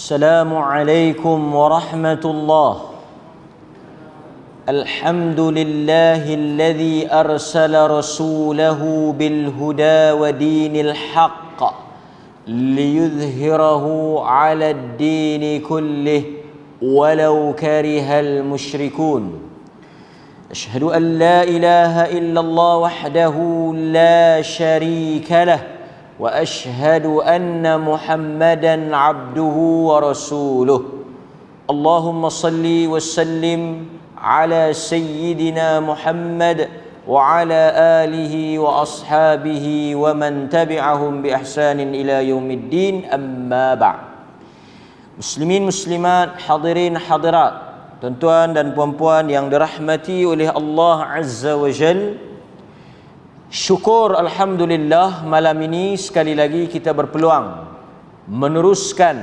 السلام عليكم ورحمة الله. الحمد لله الذي أرسل رسوله بالهدى ودين الحق ليظهره على الدين كله ولو كره المشركون. أشهد أن لا إله إلا الله وحده لا شريك له وأشهد أن محمدا عبده ورسوله. اللهم صل وسلم على سيدنا محمد وعلى آله وأصحابه ومن تبعهم بإحسان إلى يوم الدين. أما بعد. Muslimin muslimat, hadirin hadirat, tuan-tuan dan puan-puan yang dirahmati oleh Allah Azza wa Jal, syukur alhamdulillah malam ini sekali lagi kita berpeluang meneruskan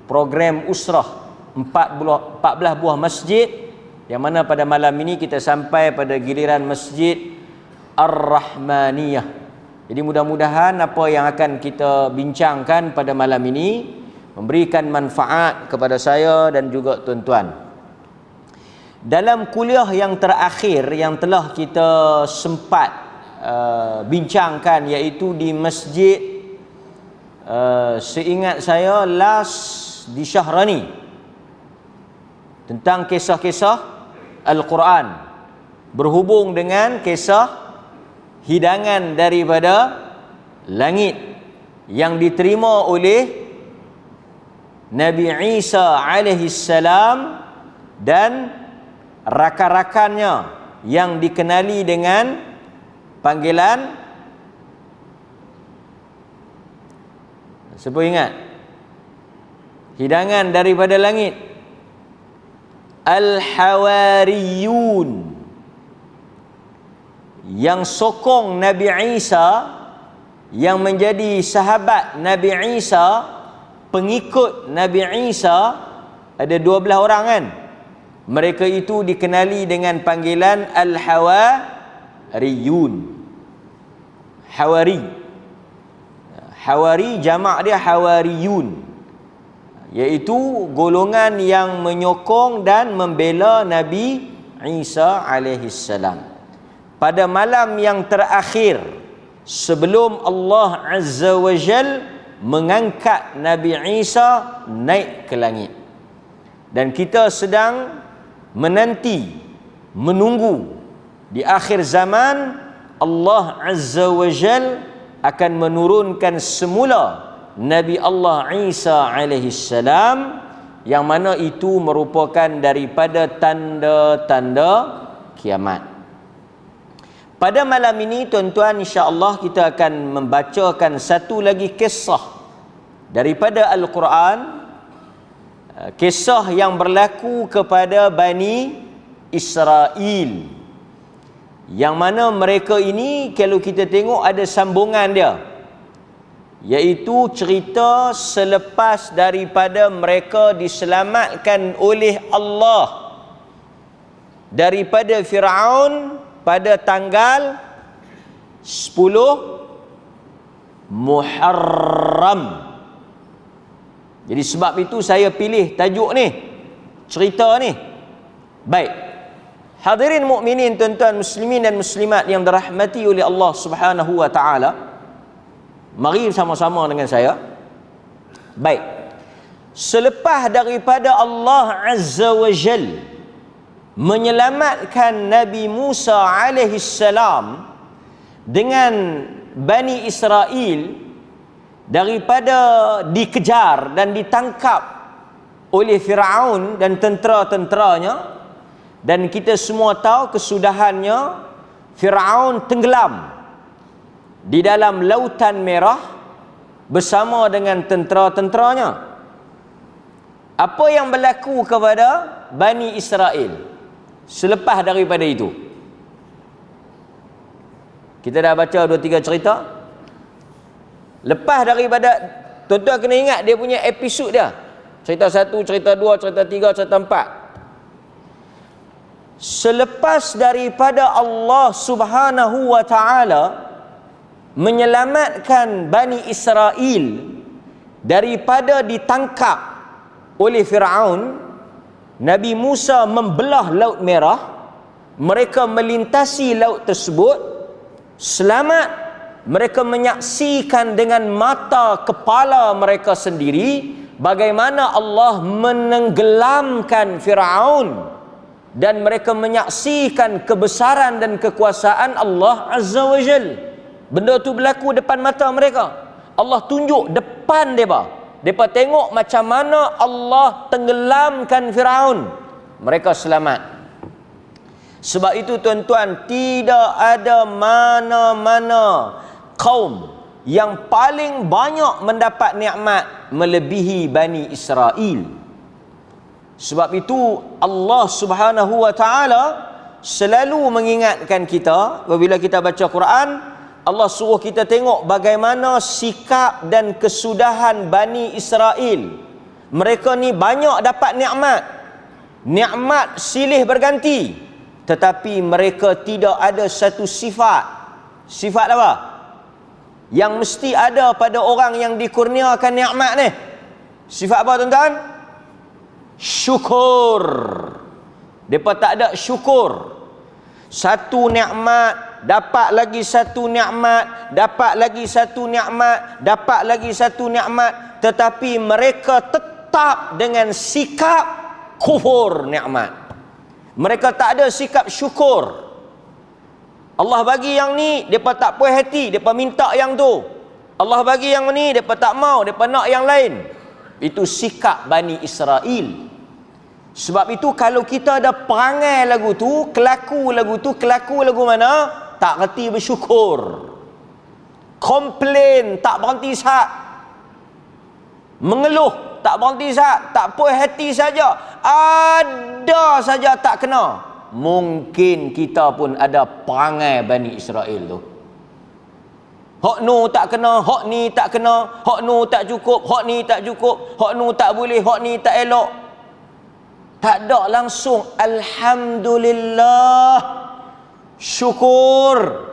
program usrah 14 buah masjid, yang mana pada malam ini kita sampai pada giliran Masjid Ar-Rahmaniyah. Jadi mudah-mudahan apa yang akan kita bincangkan pada malam ini memberikan manfaat kepada saya dan juga tuan-tuan. Dalam kuliah yang terakhir yang telah kita sempat bincangkan, iaitu di masjid, seingat saya last di Syahrani, tentang kisah-kisah Al-Quran berhubung dengan kisah hidangan daripada langit yang diterima oleh Nabi Isa alaihi salam dan rakan-rakannya yang dikenali dengan panggilan, siapa ingat? Hidangan daripada langit, Al-Hawariyun, yang sokong Nabi Isa, yang menjadi sahabat Nabi Isa, pengikut Nabi Isa, ada 12 orang kan. Mereka itu dikenali dengan panggilan Al-Hawariyun. Hawari, Hawari jamak dia Hawariyun, iaitu golongan yang menyokong dan membela Nabi Isa alaihi salam. Pada malam yang terakhir sebelum Allah Azza wa Jal mengangkat Nabi Isa naik ke langit, dan kita sedang menunggu di akhir zaman Allah Azza wa Jal akan menurunkan semula Nabi Allah Isa alaihi salam, yang mana itu merupakan daripada tanda-tanda kiamat. Pada malam ini tuan-tuan, insya-Allah kita akan membacakan satu lagi kisah daripada Al-Quran, kisah yang berlaku kepada Bani Israel, yang mana mereka ini kalau kita tengok ada sambungan dia, iaitu cerita selepas daripada mereka diselamatkan oleh Allah daripada Firaun pada tanggal 10 Muharram. Jadi sebab itu saya pilih tajuk ni, cerita ni. Baik, hadirin mukminin, tuan-tuan muslimin dan muslimat yang dirahmati oleh Allah Subhanahu wa taala, mari sama-sama dengan saya. Baik, selepas daripada Allah Azza wa Jal menyelamatkan Nabi Musa alaihi salam dengan Bani Israel daripada dikejar dan ditangkap oleh Firaun dan tentera-tenteranya, dan kita semua tahu kesudahannya, Firaun tenggelam di dalam Lautan Merah bersama dengan tentera-tenteranya. Apa yang berlaku kepada Bani Israel selepas daripada itu? Kita dah baca 2-3 cerita. Lepas daripada, tuan-tuan kena ingat dia punya episod dia. Cerita 1, cerita 2, cerita 3, cerita 4. Selepas daripada Allah Subhanahu wa taala menyelamatkan Bani Israel daripada ditangkap oleh Firaun, Nabi Musa membelah Laut Merah, mereka melintasi laut tersebut, selamat, mereka menyaksikan dengan mata kepala mereka sendiri bagaimana Allah menenggelamkan Firaun, dan mereka menyaksikan kebesaran dan kekuasaan Allah Azza wa Jal. Benda tu berlaku depan mata mereka. Allah tunjuk depan mereka. Mereka tengok macam mana Allah tenggelamkan Firaun. Mereka selamat. Sebab itu tuan-tuan, tidak ada mana-mana kaum yang paling banyak mendapat nikmat melebihi Bani Israel. Sebab itu Allah Subhanahu wa taala selalu mengingatkan kita apabila kita baca Quran. Allah suruh kita tengok bagaimana sikap dan kesudahan Bani Israel. Mereka ni banyak dapat nikmat. Nikmat silih berganti. Tetapi mereka tidak ada satu sifat. Sifat apa? Yang mesti ada pada orang yang dikurniakan nikmat ni. Sifat apa tuan-tuan? Syukur. Mereka tak ada syukur. Satu nikmat, dapat lagi satu nikmat, dapat lagi satu nikmat, dapat lagi satu nikmat, tetapi mereka tetap dengan sikap kufur nikmat. Mereka tak ada sikap syukur. Allah bagi yang ni, mereka tak puas hati, mereka minta yang tu. Allah bagi yang ni, mereka tak mau, mereka nak yang lain. Itu sikap Bani Israel. Sebab itu kalau kita ada perangai lagu tu, kelaku lagu mana, tak reti bersyukur. Komplain tak berhenti sat. Mengeluh tak berhenti sat, tak puas hati saja. Ada saja tak kena. Mungkin kita pun ada perangai Bani Israel tu. Hak nu tak kena, hak ni tak kena, hak nu tak cukup, hak ni tak cukup, hak nu tak boleh, hak ni tak elok. Tak ada langsung alhamdulillah, syukur.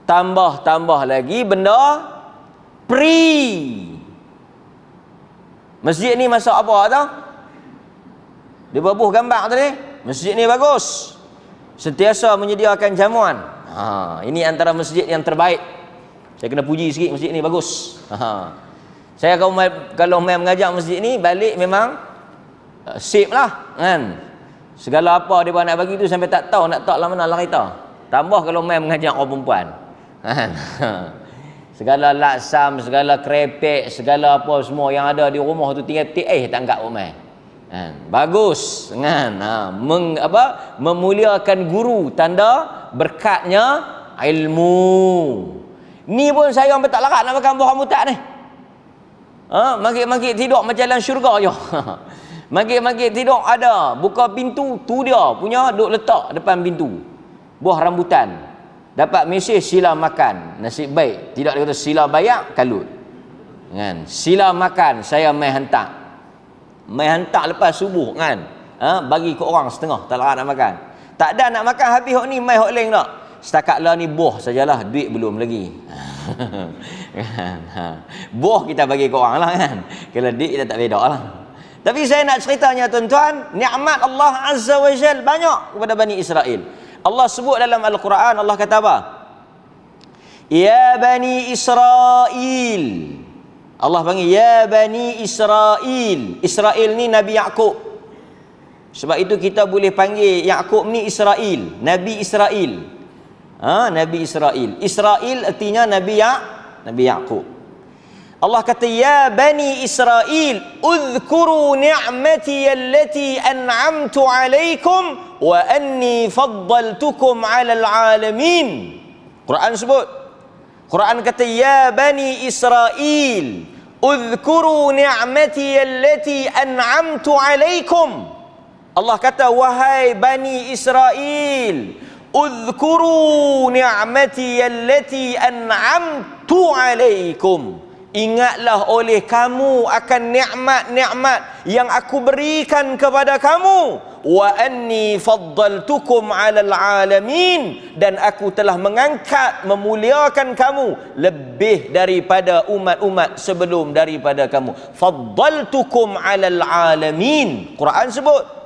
Tambah lagi benda masjid ni masuk apa tau? Dia bubuh gambar tadi. Masjid ni bagus, sentiasa menyediakan jamuan. Ini antara masjid yang terbaik. Saya kena puji sikit, masjid ni bagus. Saya kalau main mengajar masjid ni, balik memang sip lah kan. Segala apa dia nak bagi tu sampai tak tahu nak tak lah mana lah kita. Tambah kalau main mengajar orang perempuan kan. Segala laksam, segala krepek, segala apa semua yang ada di rumah tu tinggal tak anggap rumah kan. Bagus kan. Memuliakan guru, tanda berkatnya ilmu. Ni pun saya sampai tak larat nak makan buah rambutan ni. Magik-magik tidur macam dalam syurga je. Magik-magik tidur ada, buka pintu, tu dia punya duk letak depan pintu. Buah rambutan. Dapat mesej sila makan. Nasib baik, tidak dia kata sila bayar, kalut. Kan? Sila makan, saya mai hantar. Mai hantar lepas subuh kan. Bagi ke orang setengah, tak larat nak makan. Tak ada nak makan habis hok ni, mai hok lain tak. Setakat lah ni buah sajalah, duit belum lagi. Buah kita bagi ke orang lah kan. Kalau duit kita tak beda lah. Tapi saya nak ceritanya tuan-tuan, nikmat Allah Azza wa Jal banyak kepada Bani Israel. Allah sebut dalam Al-Quran, Allah kata apa? Ya Bani Israel. Allah panggil ya Bani Israel. Israel ni Nabi Yaqub. Sebab itu kita boleh panggil Yaqub ni Israel, Nabi Israel. Nabi Israel. Israel artinya Nabi Yaqub. Allah kata ya Bani Israel, udhkuru ni'mati allati an'amtu alaikum wa anni faddaltukum 'alal 'alamin. Quran sebut. Quran kata ya Bani Israel, udhkuru ni'mati allati an'amtu alaikum. Allah kata wahai Bani Israel, udhkuru ni'mati allati an'amtu alaikum. ingatlah oleh kamu akan nikmat-nikmat yang aku berikan kepada kamu, wa anni faddaltukum 'alal 'alamin, dan aku telah mengangkat, memuliakan kamu lebih daripada umat-umat sebelum daripada kamu. Faddaltukum 'alal 'alamin, Quran sebut.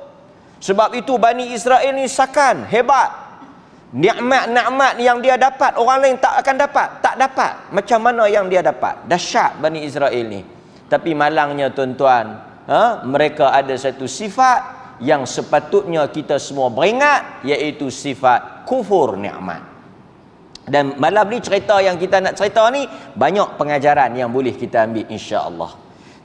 Sebab itu Bani Israel ni sakan hebat. Nikmat-nikmat yang dia dapat orang lain tak akan dapat, tak dapat. Macam mana yang dia dapat? Dahsyat Bani Israel ni. Tapi malangnya tuan-tuan, mereka ada satu sifat yang sepatutnya kita semua beringat, iaitu sifat kufur nikmat. Dan malam ni cerita yang kita nak cerita ni banyak pengajaran yang boleh kita ambil insya-Allah.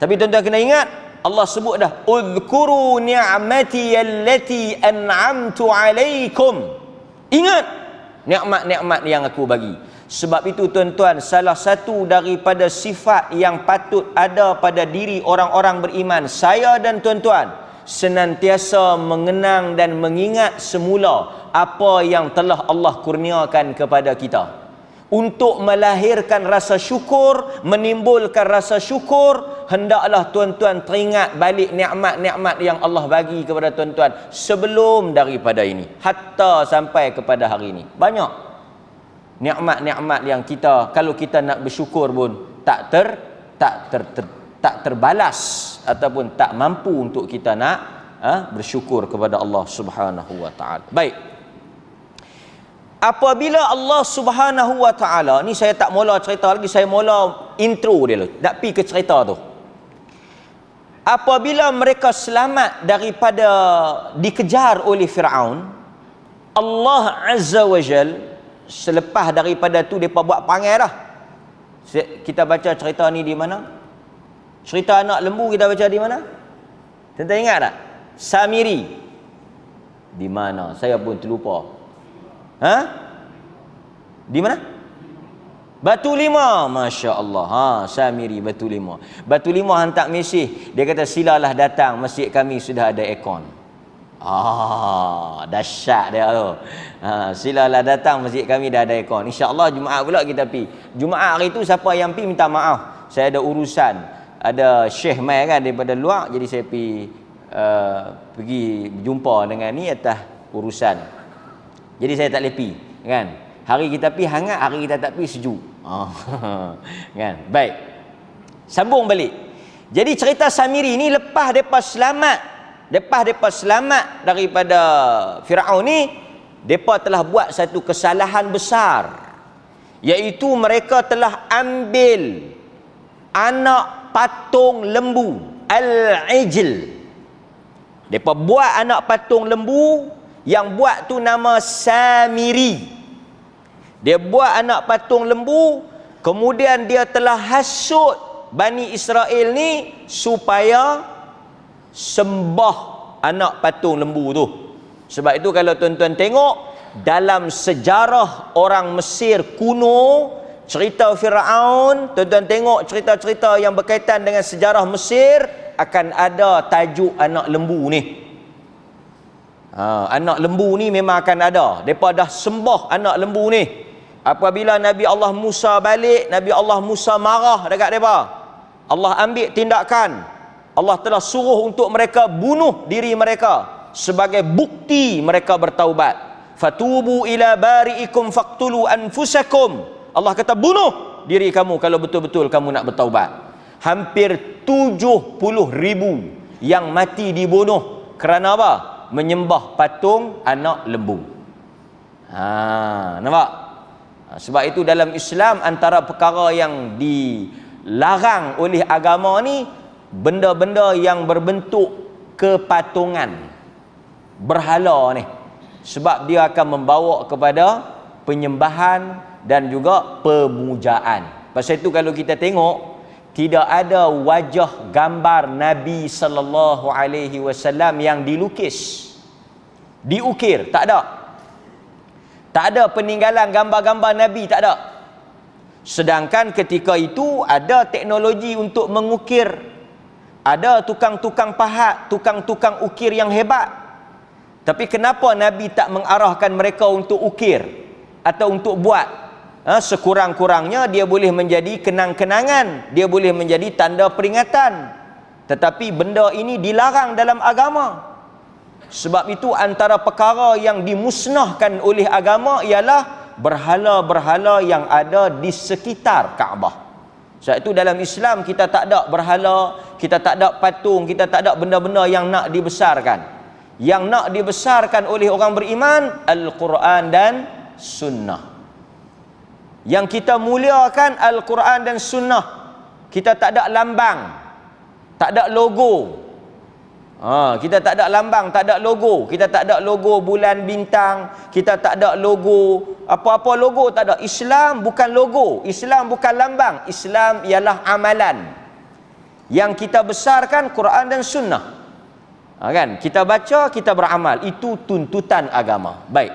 Tapi tuan-tuan kena ingat, Allah sebut dah, "Udhkuru ni'mati allati an'amtu 'alaikum." Ingat nikmat-nikmat yang aku bagi. Sebab itu tuan-tuan, salah satu daripada sifat yang patut ada pada diri orang-orang beriman, saya dan tuan-tuan, senantiasa mengenang dan mengingat semula apa yang telah Allah kurniakan kepada kita. Untuk melahirkan rasa syukur, menimbulkan rasa syukur, hendaklah tuan-tuan teringat balik nikmat-nikmat yang Allah bagi kepada tuan-tuan sebelum daripada ini, hatta sampai kepada hari ini. Banyak nikmat-nikmat yang kita, kalau kita nak bersyukur pun tak terbalas ataupun tak mampu untuk kita nak bersyukur kepada Allah Subhanahu wa taala. Baik. Apabila Allah Subhanahu wa taala ni, saya tak mula cerita lagi, saya mula intro dia dulu. Nak pi ke cerita tu. Apabila mereka selamat daripada dikejar oleh Firaun, Allah Azza wa Jal selepas daripada tu depa buat perangai dah. Kita baca cerita ni di mana? Cerita anak lembu kita baca di mana? Tuan-tuan ingat tak? Samiri. Di mana? Saya pun terlupa. Di mana? Batu Lima. Masya Allah. Samiri Batu Lima. Batu Lima hantar mesej. Dia kata, silalah datang, masjid kami sudah ada aircon. Dahsyat dia tu. Silalah datang, masjid kami dah ada aircon. InsyaAllah Jumaat pula kita pi. Jumaat hari tu siapa yang pi minta maaf. Saya ada urusan. Ada Syekh mai kan daripada luar. Jadi saya pergi jumpa dengan ni atas urusan. Jadi saya tak boleh pi, kan? Hari kita pi hangat, hari kita tak pi sejuk. Kan? Baik. Sambung balik. Jadi cerita Samiri ni lepas depa selamat daripada Firaun ni, depa telah buat satu kesalahan besar, iaitu mereka telah ambil anak patung lembu, al-ijl. Depa buat anak patung lembu, yang buat tu nama Samiri. Dia buat anak patung lembu, kemudian dia telah hasut Bani Israel ni supaya sembah anak patung lembu tu. Sebab itu kalau tuan-tuan tengok dalam sejarah orang Mesir kuno, cerita Firaun, tuan-tuan tengok cerita-cerita yang berkaitan dengan sejarah Mesir, akan ada tajuk anak lembu ni. Anak lembu ni memang akan ada. Mereka dah sembah anak lembu ni. Apabila Nabi Allah Musa balik, Nabi Allah Musa marah dekat mereka. Allah ambil tindakan. Allah telah suruh untuk mereka bunuh diri mereka sebagai bukti mereka bertaubat. Fatubu ila bari'ikum faqtulu anfusakum. Allah kata, bunuh diri kamu kalau betul-betul kamu nak bertaubat. Hampir 70,000 yang mati dibunuh kerana apa? Menyembah patung anak lembu. Nampak? Sebab itu dalam Islam, antara perkara yang dilarang oleh agama ni, benda-benda yang berbentuk kepatungan, berhala ni. Sebab dia akan membawa kepada penyembahan dan juga pemujaan. Pasal itu kalau kita tengok, tidak ada wajah gambar Nabi sallallahu alaihi wasallam yang dilukis, diukir, tak ada. Tak ada peninggalan gambar-gambar Nabi, tak ada. Sedangkan ketika itu ada teknologi untuk mengukir. Ada tukang-tukang pahat, tukang-tukang ukir yang hebat. Tapi kenapa Nabi tak mengarahkan mereka untuk ukir atau untuk buat sekurang-kurangnya dia boleh menjadi kenang-kenangan, dia boleh menjadi tanda peringatan. Tetapi benda ini dilarang dalam agama. Sebab itu antara perkara yang dimusnahkan oleh agama ialah berhala-berhala yang ada di sekitar Kaabah. Sebab itu dalam Islam kita tak ada berhala, kita tak ada patung, kita tak ada benda-benda yang nak dibesarkan. Yang nak dibesarkan oleh orang beriman Al-Quran dan Sunnah. Yang kita muliakan Al-Quran dan Sunnah. Kita tak ada lambang, tak ada logo. Kita tak ada lambang, tak ada logo. Kita tak ada logo bulan bintang, kita tak ada logo, apa-apa logo tak ada. Islam bukan logo, Islam bukan lambang, Islam ialah amalan. Yang kita besarkan Quran dan Sunnah. Kan? Kita baca, kita beramal. Itu tuntutan agama. Baik.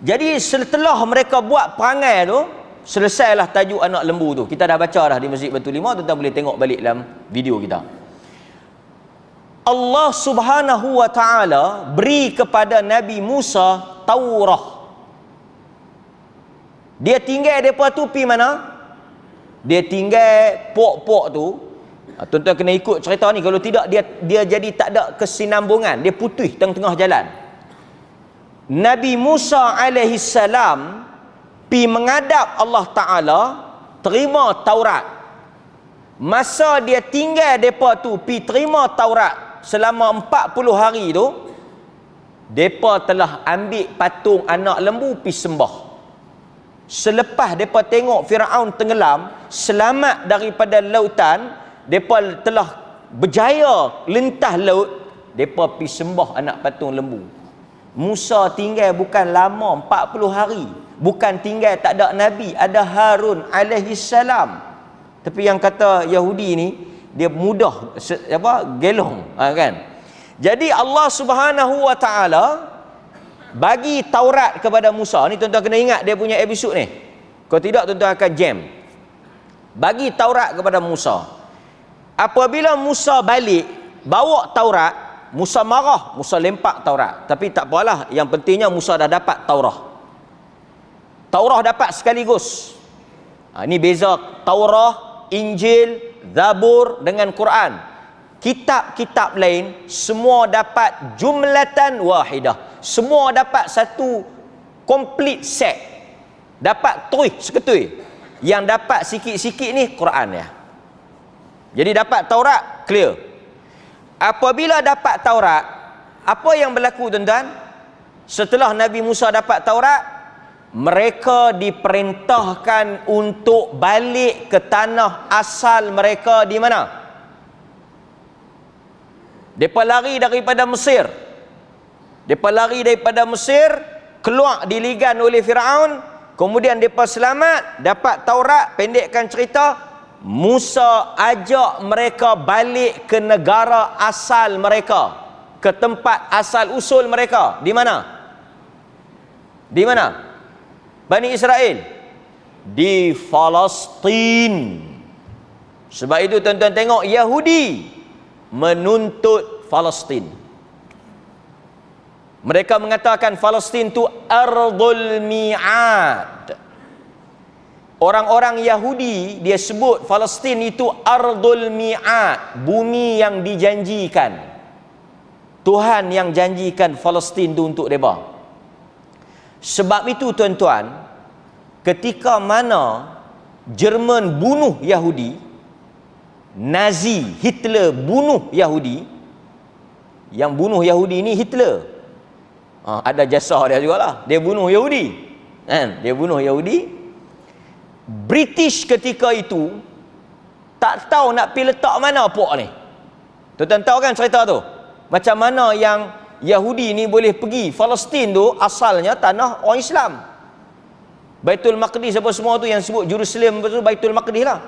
Jadi setelah mereka buat perangai tu, selesailah tajuk anak lembu tu. Kita dah baca dah di Masjid Batu Lima, tuan-tuan boleh tengok balik dalam video kita. Allah Subhanahu wa ta'ala beri kepada Nabi Musa Taurah. Dia tinggal depa tu pi mana? Dia tinggal pok-pok tu. Tuan-tuan kena ikut cerita ni, kalau tidak dia jadi tak ada kesinambungan, dia putih tengah-tengah jalan. Nabi Musa alaihi salam pi menghadap Allah Taala terima Taurat. Masa dia tinggal depa tu pi terima Taurat selama 40 hari tu, depa telah ambil patung anak lembu pi sembah. Selepas depa tengok Firaun tenggelam, selamat daripada lautan, depa telah berjaya lintah laut, depa pi sembah anak patung lembu. Musa tinggal bukan lama, 40 hari. Bukan tinggal tak ada nabi, ada Harun alaihi salam. Tapi yang kata Yahudi ni, dia mudah gelong, kan. Jadi Allah Subhanahu wa taala bagi Taurat kepada Musa. Ni tuan-tuan kena ingat dia punya episod ni. Kalau tidak tuan-tuan akan jam. Bagi Taurat kepada Musa. Apabila Musa balik bawa Taurat, Musa marah, Musa lempak Taurat. Tapi tak apalah, yang pentingnya Musa dah dapat Taurah. Taurah dapat sekaligus. Ini beza Taurah, Injil, Zabur dengan Quran. Kitab-kitab lain semua dapat jumlatan wahidah. Semua dapat satu complete set. Dapat seketui. Yang dapat sikit-sikit ni Quran ya. Jadi dapat Taurat clear. Apabila dapat Taurat, apa yang berlaku tuan-tuan? Setelah Nabi Musa dapat Taurat, mereka diperintahkan untuk balik ke tanah asal mereka di mana? Mereka lari daripada Mesir. Mereka lari daripada Mesir, keluar diligan oleh Firaun, kemudian mereka selamat, dapat Taurat. Pendekkan cerita, Musa ajak mereka balik ke negara asal mereka, ke tempat asal usul mereka. Di mana? Di mana? Bani Israel di Palestin. Sebab itu tuan-tuan tengok Yahudi menuntut Palestin. Mereka mengatakan Palestin tu ardul mi'ad. Orang-orang Yahudi dia sebut Palestin itu ardul mi'ad, bumi yang dijanjikan. Tuhan yang janjikan Palestin tu untuk mereka. Sebab itu tuan-tuan, ketika mana Jerman bunuh Yahudi, Nazi, Hitler bunuh Yahudi, yang bunuh Yahudi ni Hitler. Ada jasa dia jugalah. Dia bunuh Yahudi. Kan? Dia bunuh Yahudi. British ketika itu tak tahu nak pergi letak mana pok ni. Tuan-tuan tahu kan cerita tu? Macam mana yang Yahudi ni boleh pergi. Palestin tu asalnya tanah orang Islam. Baitul Maqdis apa semua tu yang sebut Jerusalem tu Baitul Maqdis lah.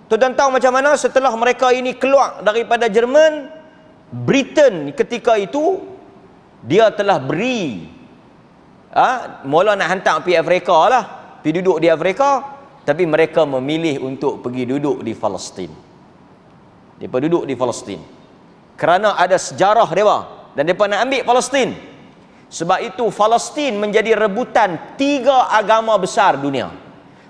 Tuan-tuan tahu macam mana setelah mereka ini keluar daripada Jerman, Britain ketika itu dia telah beri mula nak hantar pergi Afrika lah, pergi duduk di Afrika, tapi mereka memilih untuk pergi duduk di Palestin. Mereka duduk di Palestin kerana ada sejarah mereka dan mereka nak ambil Palestin. Sebab itu Palestin menjadi rebutan 3 agama besar dunia.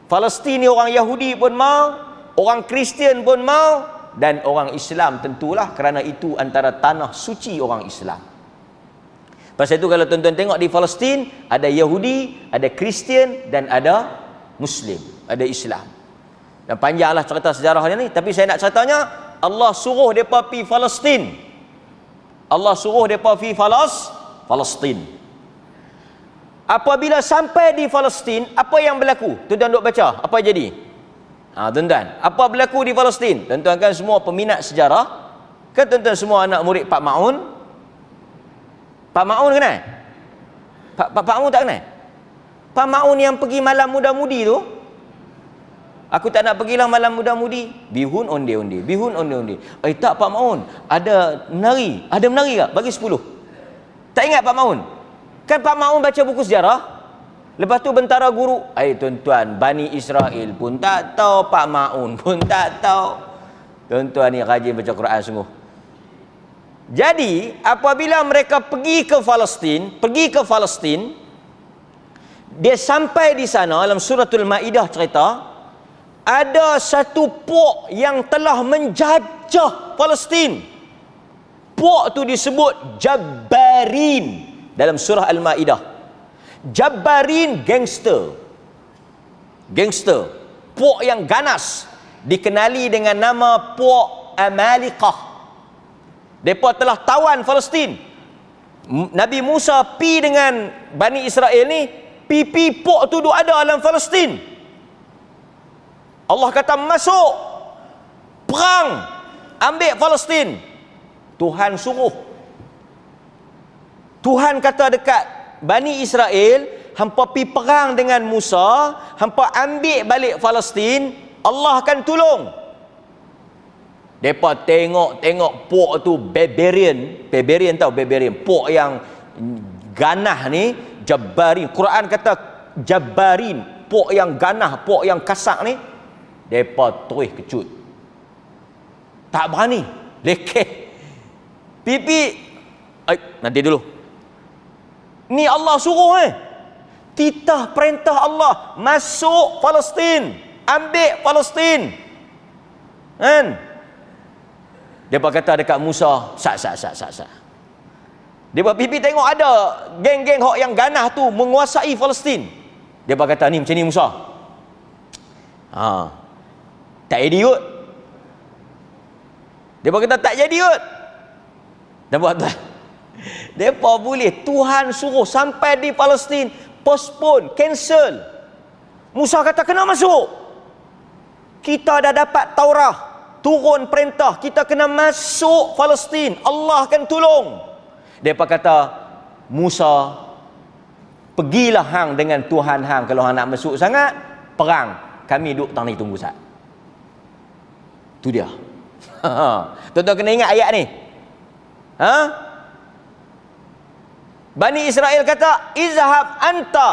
Palestin ni orang Yahudi pun mau, orang Kristian pun mau, dan orang Islam tentulah, kerana itu antara tanah suci orang Islam. Pasal itu kalau tuan-tuan tengok di Palestin, ada Yahudi, ada Kristian, dan ada Muslim, ada Islam. Dan panjanglah cerita sejarahnya ni, tapi saya nak ceritanya, Allah suruh mereka pergi Palestin. Allah suruh mereka pergi Palestin. Apabila sampai di Palestin, apa yang berlaku? Tuan-tuan duk baca, apa jadi? Tuan-tuan, apa berlaku di Palestin? Tuan-tuan kan semua peminat sejarah. Kan tuan-tuan semua anak murid Pak Maun? Pak Maun kenal? Pak Maun tak kenal? Pak Maun yang pergi malam muda-mudi tu. Aku tak nak pergilah malam muda-mudi. Bihun onde-onde, bihun onde-onde. Tak Pak Maun, ada menari. Ada menari tak? Bagi 10. Tak ingat Pak Maun? Kan Pak Maun baca buku sejarah. Lepas tu bentara guru. Tuan-tuan, Bani Israel pun tak tahu, Pak Maun pun tak tahu. Tuan-tuan ni rajin baca Quran sungguh. Jadi, apabila mereka pergi ke Palestin, dia sampai di sana, dalam suratul Maidah cerita, ada satu puak yang telah menjajah Palestin. Puak tu disebut Jabbarin dalam surah Al-Maidah. Jabbarin gangster. Puak yang ganas, dikenali dengan nama puak Amalikah. Mereka telah tawan Palestin. Nabi Musa pi dengan Bani Israel ni, pi puak tu duk ada dalam Palestin. Allah kata masuk perang, ambil Palestin. Tuhan suruh. Tuhan kata dekat Bani Israel, hampa pi perang dengan Musa, hampa ambil balik Palestin, Allah akan tolong. Depa tengok puak tu barbarian tahu barbarian, puak yang ganah ni, Jabbarin. Quran kata Jabbarin, puak yang ganah, puak yang kasak ni. Depa terus kecut. Tak berani, lekeh. Pipi, nanti dulu. Ni Allah suruh titah perintah Allah, masuk Palestin, ambil Palestin. Kan? Depa kata dekat Musa, sak. Depa pipi tengok ada geng-geng hok yang ganah tu menguasai Palestin. Depa kata ni macam ni Musa. Tak jadi kot. Depa kata tak jadi kot. Dan buat tu. Depa boleh, Tuhan suruh sampai di Palestin, postpone, cancel. Musa kata kena masuk. Kita dah dapat Taurah, turun perintah, kita kena masuk Palestin, Allah akan tolong. Depa kata, Musa, pergilah hang dengan Tuhan hang, kalau hang nak masuk sangat, perang. Kami duduk tang ni tunggu sat. Tu dia. Tuan-tuan kena ingat ayat ni. Bani Israel kata, izhab anta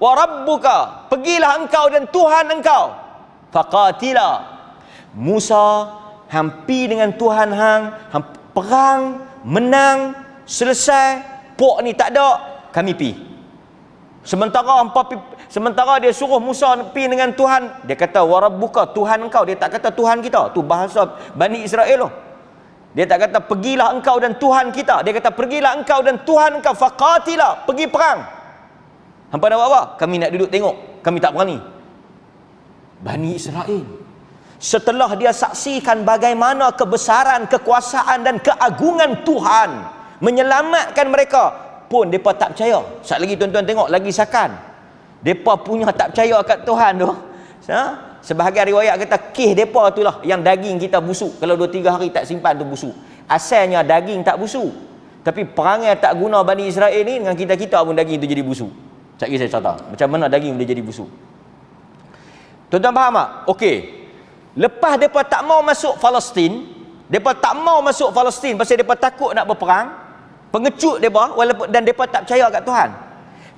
wa rabbuka, pergilah engkau dan Tuhan engkau, faqatila. Musa hampi dengan Tuhan hang, perang, menang, selesai, pok ni tak ada, kami pi. Sementara dia suruh Musa pi dengan Tuhan, dia kata wa rabbuka, Tuhan engkau. Dia tak kata Tuhan kita. Tu bahasa Bani Israel tu. Dia tak kata pergilah engkau dan Tuhan kita. Dia kata pergilah engkau dan Tuhan engkau, faqatila, pergi perang. Hampa nak buat apa? Kami nak duduk tengok, kami tak berani. Bani Israel, setelah dia saksikan bagaimana kebesaran, kekuasaan dan keagungan Tuhan menyelamatkan mereka, pun mereka tak percaya. Sat lagi tuan-tuan tengok, lagi sakan. Mereka punya tak percaya kat Tuhan tu. Sebahagian riwayat kata kih mereka tu lah yang daging kita busuk. Kalau 2-3 hari tak simpan tu busuk. Asalnya daging tak busuk, tapi perangai tak guna Bani Israel ni dengan kita-kita pun daging tu jadi busuk. Sekejap lagi saya cerita macam mana daging boleh jadi busuk. Tuan-tuan faham tak? Okey. Lepas mereka tak mau masuk Palestin, mereka tak mau masuk Palestin pasal mereka takut nak berperang, pengecut mereka, walaupun dan mereka tak percaya kat Tuhan.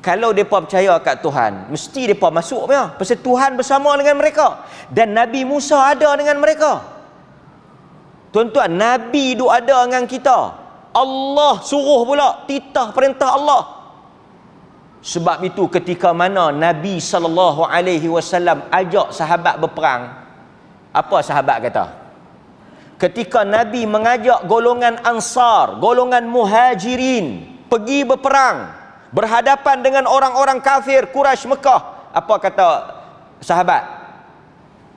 Kalau mereka percaya kat Tuhan, mesti mereka masuk punya, pasal Tuhan bersama dengan mereka dan Nabi Musa ada dengan mereka. Tuan-tuan, Nabi duk ada dengan kita. Allah suruh pula, titah perintah Allah. Sebab itu ketika mana Nabi SAW ajak sahabat berperang, apa sahabat kata? Ketika Nabi mengajak golongan Ansar, golongan Muhajirin pergi berperang, berhadapan dengan orang-orang kafir Quraisy Mekah, apa kata sahabat?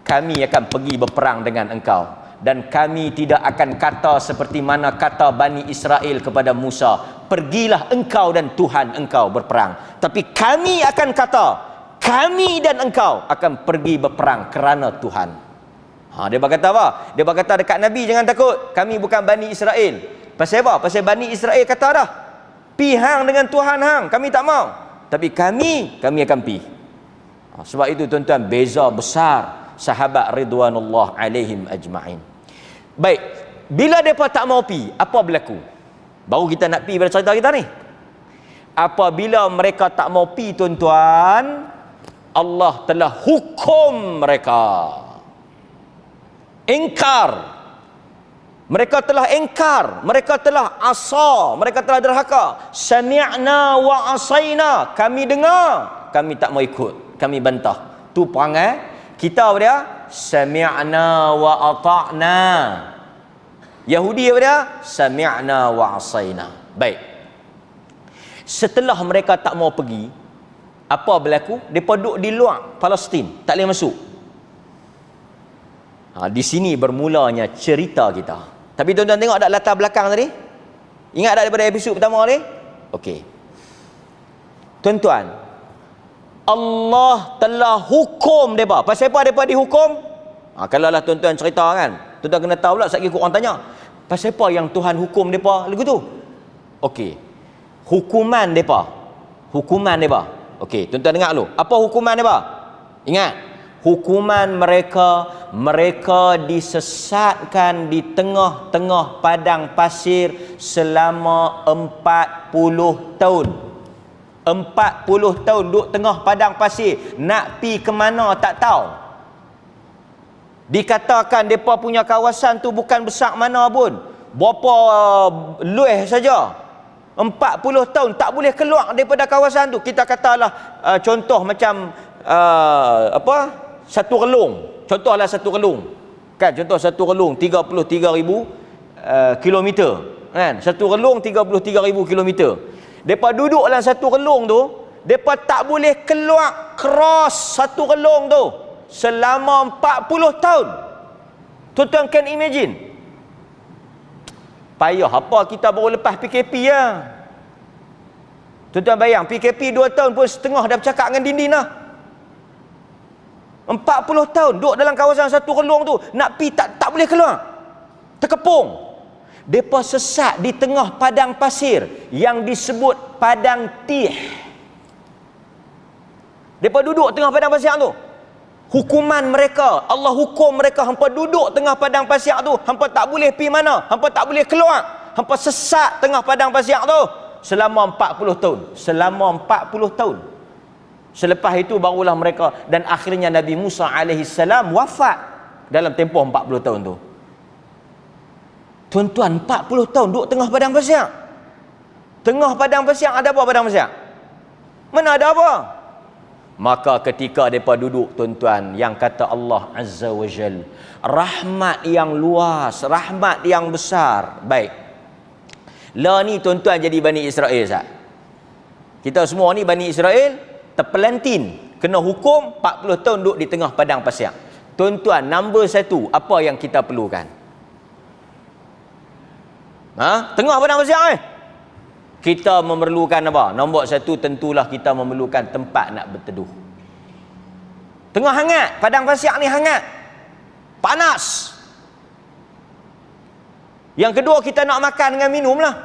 Kami akan pergi berperang dengan engkau, dan kami tidak akan kata seperti mana kata Bani Israel kepada Musa, pergilah engkau dan Tuhan engkau berperang. Tapi kami akan kata, kami dan engkau akan pergi berperang kerana Tuhan. Dia berkata apa? Dia berkata dekat Nabi, jangan takut, kami bukan Bani Israel. Pasal apa? Pasal Bani Israel kata dah, pi hang dengan Tuhan hang, kami tak mau. Tapi kami akan pi. Sebab itu tuan-tuan, beza besar sahabat ridwanullah alaihim ajma'in. Baik, bila mereka tak mau pi, apa berlaku? Baru kita nak pi pada cerita kita ni. Apabila mereka tak mau pi, tuan-tuan, Allah telah hukum mereka. Ingkar. Mereka telah ingkar, mereka telah asa, mereka telah derhaka. Sami'na wa asaina, kami dengar, kami tak mau ikut, kami bantah. Tu perangai kita apa dia? Sami'na wa ata'na. Yahudi apa dia? Sami'na wa asaina. Baik. Setelah mereka tak mau pergi, apa berlaku? Mereka duduk di luar Palestin, tak boleh masuk. Di sini bermulanya cerita kita. Tapi tuan-tuan tengok tak latar belakang tadi? Ingat tak daripada episod pertama tadi? Okey. Tuan-tuan, Allah telah hukum mereka. Pasal apa mereka dihukum? Kalau lah tuan-tuan cerita kan, tuan-tuan kena tahu pula, sekali orang tanya, pasal apa yang Tuhan hukum mereka lagu tu? Okey. Hukuman mereka. Hukuman mereka. Okey, tuan-tuan dengar dulu. Apa hukuman mereka? Ingat, hukuman mereka disesatkan di tengah-tengah padang pasir selama 40 tahun. 40 tahun duduk tengah padang pasir, nak pi ke mana tak tahu. Dikatakan depa punya kawasan tu bukan besar mana pun, berapa luas saja. 40 tahun tak boleh keluar daripada kawasan tu. Kita katalah contoh macam satu relung. Contohlah satu relung. Kan, contoh satu relung 33,000 kilometer. Kan? Satu relung 33,000 kilometer. Depa duduk dalam satu relung tu, depa tak boleh keluar cross satu relung tu selama 40 tahun. Tuan-tuan can imagine? Payah apa kita baru lepas PKP ya. Tuan-tuan bayang, PKP 2 tahun pun setengah dah bercakap dengan dinding dah. 40 tahun duduk dalam kawasan satu relung tu, nak pi tak boleh keluar. Terkepung. Depa sesat di tengah padang pasir yang disebut padang Tih. Depa duduk tengah padang pasir tu. Hukuman mereka, Allah hukum mereka, hampa duduk tengah padang pasir tu, hampa tak boleh pi mana, hampa tak boleh keluar, hampa sesat tengah padang pasir tu selama 40 tahun. Selama 40 tahun. Selepas itu barulah mereka, dan akhirnya Nabi Musa AS wafat dalam tempoh 40 tahun tu. Tuan-tuan, 40 tahun duduk tengah padang pasir. Tengah padang pasir ada apa padang pasir? Mana ada apa? Maka ketika mereka duduk, tuan-tuan, yang kata Allah Azza wa Jal, rahmat yang luas, rahmat yang besar. Baik. Lah ni tuan-tuan jadi Bani Israel sah. Kita semua ni Bani Israel, terpelantin, kena hukum 40 tahun duduk di tengah padang pasir. Tuan-tuan, nombor satu, apa yang kita perlukan? Tengah padang pasir kita memerlukan apa? Nombor satu, tentulah kita memerlukan tempat nak berteduh. Tengah hangat, padang pasir ni hangat, panas. Yang kedua, kita nak makan dengan minum lah.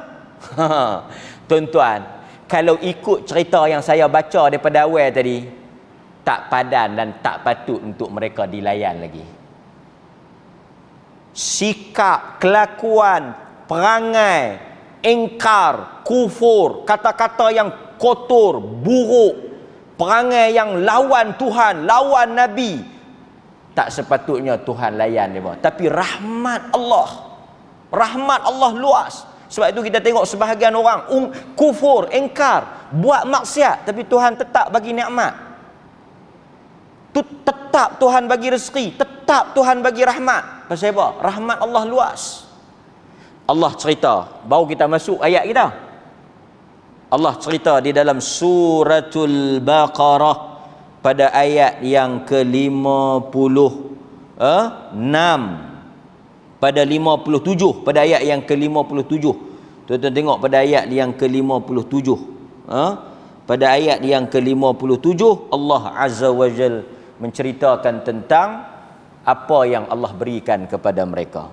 Tuan-tuan, kalau ikut cerita yang saya baca daripada awal tadi, tak padan dan tak patut untuk mereka dilayan lagi. Sikap, kelakuan, perangai, ingkar, kufur, kata-kata yang kotor, buruk, perangai yang lawan Tuhan, lawan Nabi, tak sepatutnya Tuhan layan dia. Tapi rahmat Allah luas. Sebab itu kita tengok sebahagian orang kufur, ingkar, buat maksiat tapi Tuhan tetap bagi nikmat. Tetap Tuhan bagi rezeki, tetap Tuhan bagi rahmat. Pasal apa? Rahmat Allah luas. Allah cerita, baru kita masuk ayat kita. Allah cerita di dalam suratul Baqarah pada ayat yang ke-56 pada 57, pada ayat yang ke-57. Tuan-tuan tengok pada ayat yang ke-57. Pada ayat yang ke-57 Allah Azza wa Jal menceritakan tentang apa yang Allah berikan kepada mereka.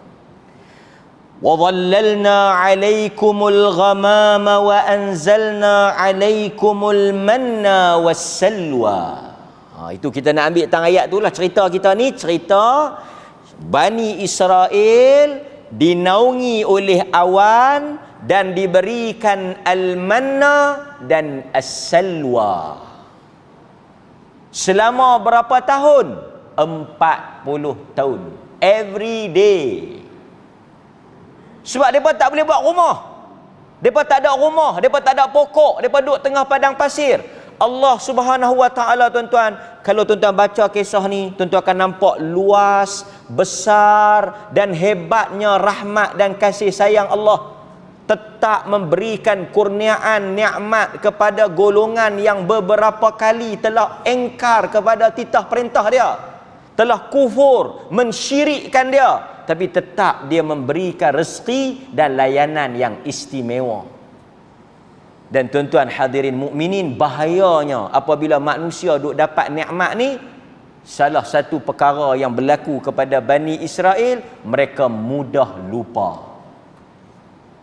وَظَلَّلْنَا عَلَيْكُمُ الْغَمَامَ وَأَنْزَلْنَا عَلَيْكُمُ الْمَنَّ وَالسَّلْوَى. Itu kita nak ambil tang ayat tu lah. Cerita kita ni cerita Bani Israel dinaungi oleh awan dan diberikan al-manna dan as-salwa. Selama berapa tahun? 40 tahun. Every day. Sebab mereka tak boleh buat rumah. Mereka tak ada rumah, mereka tak ada pokok, mereka duduk tengah padang pasir. Allah Subhanahu wa taala, tuan-tuan, kalau tuan-tuan baca kisah ni, tuan-tuan akan nampak luas, besar dan hebatnya rahmat dan kasih sayang Allah. Tetap memberikan kurniaan nikmat kepada golongan yang beberapa kali telah engkar kepada titah perintah dia, telah kufur, mensyirikkan dia, tapi tetap dia memberikan rezeki dan layanan yang istimewa. Dan tuan-tuan hadirin mukminin, bahayanya apabila manusia duk dapat nikmat ni, salah satu perkara yang berlaku kepada Bani Israel, mereka mudah lupa.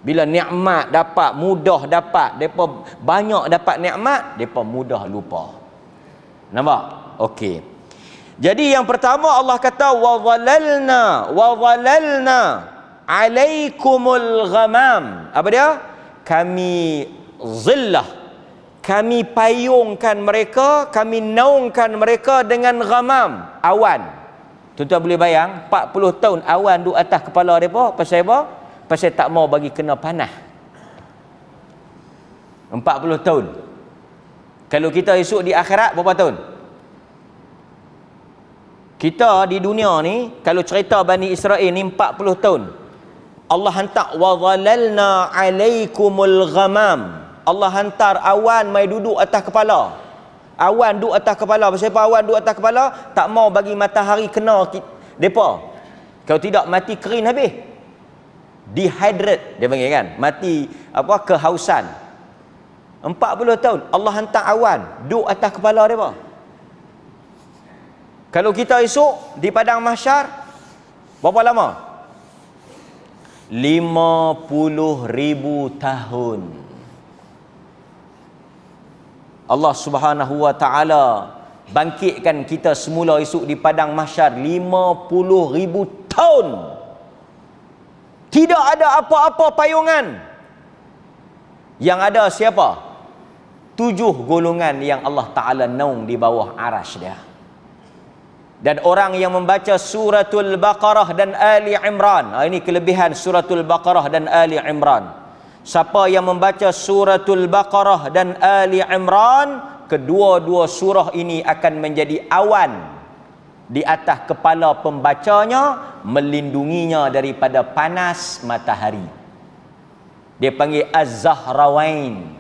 Bila nikmat dapat, mudah dapat, depa banyak dapat nikmat, depa mudah lupa. Nampak? Okey. Jadi yang pertama Allah kata wa dhalalna alaikumul ghamam. Apa dia? Kami zillah, kami payungkan mereka, kami naungkan mereka dengan ghamam, awan. Tuan-tuan boleh bayang 40 tahun awan duduk atas kepala mereka. Pasal apa? Pasal tak mau bagi kena panas. 40 tahun. Kalau kita esok di akhirat berapa tahun? Kita di dunia ni, kalau cerita Bani Israel ni 40 tahun. Allah hantar wa dhalalna alaikumul ghamam. Allah hantar awan mai duduk atas kepala. Awan duduk atas kepala. Pasal apa awan duduk atas kepala? Tak mau bagi matahari kena depa. Kalau tidak mati kering habis. Dehydrate dia panggil kan? Mati apa? Kehausan. 40 tahun Allah hantar awan duduk atas kepala depa. Kalau kita esok di padang mahsyar, berapa lama? 50,000 tahun. Allah Subhanahu wa taala bangkitkan kita semula esok di padang mahsyar 50,000 tahun. Tidak ada apa-apa payungan. Yang ada siapa? 7 golongan yang Allah Ta'ala naung di bawah arasy dia. Dan orang yang membaca suratul Baqarah dan Ali Imran, ini kelebihan suratul Baqarah dan Ali Imran. Siapa yang membaca suratul Baqarah dan Ali Imran, kedua-dua surah ini akan menjadi awan di atas kepala pembacanya, melindunginya daripada panas matahari. Dia panggil Az-Zahrawain.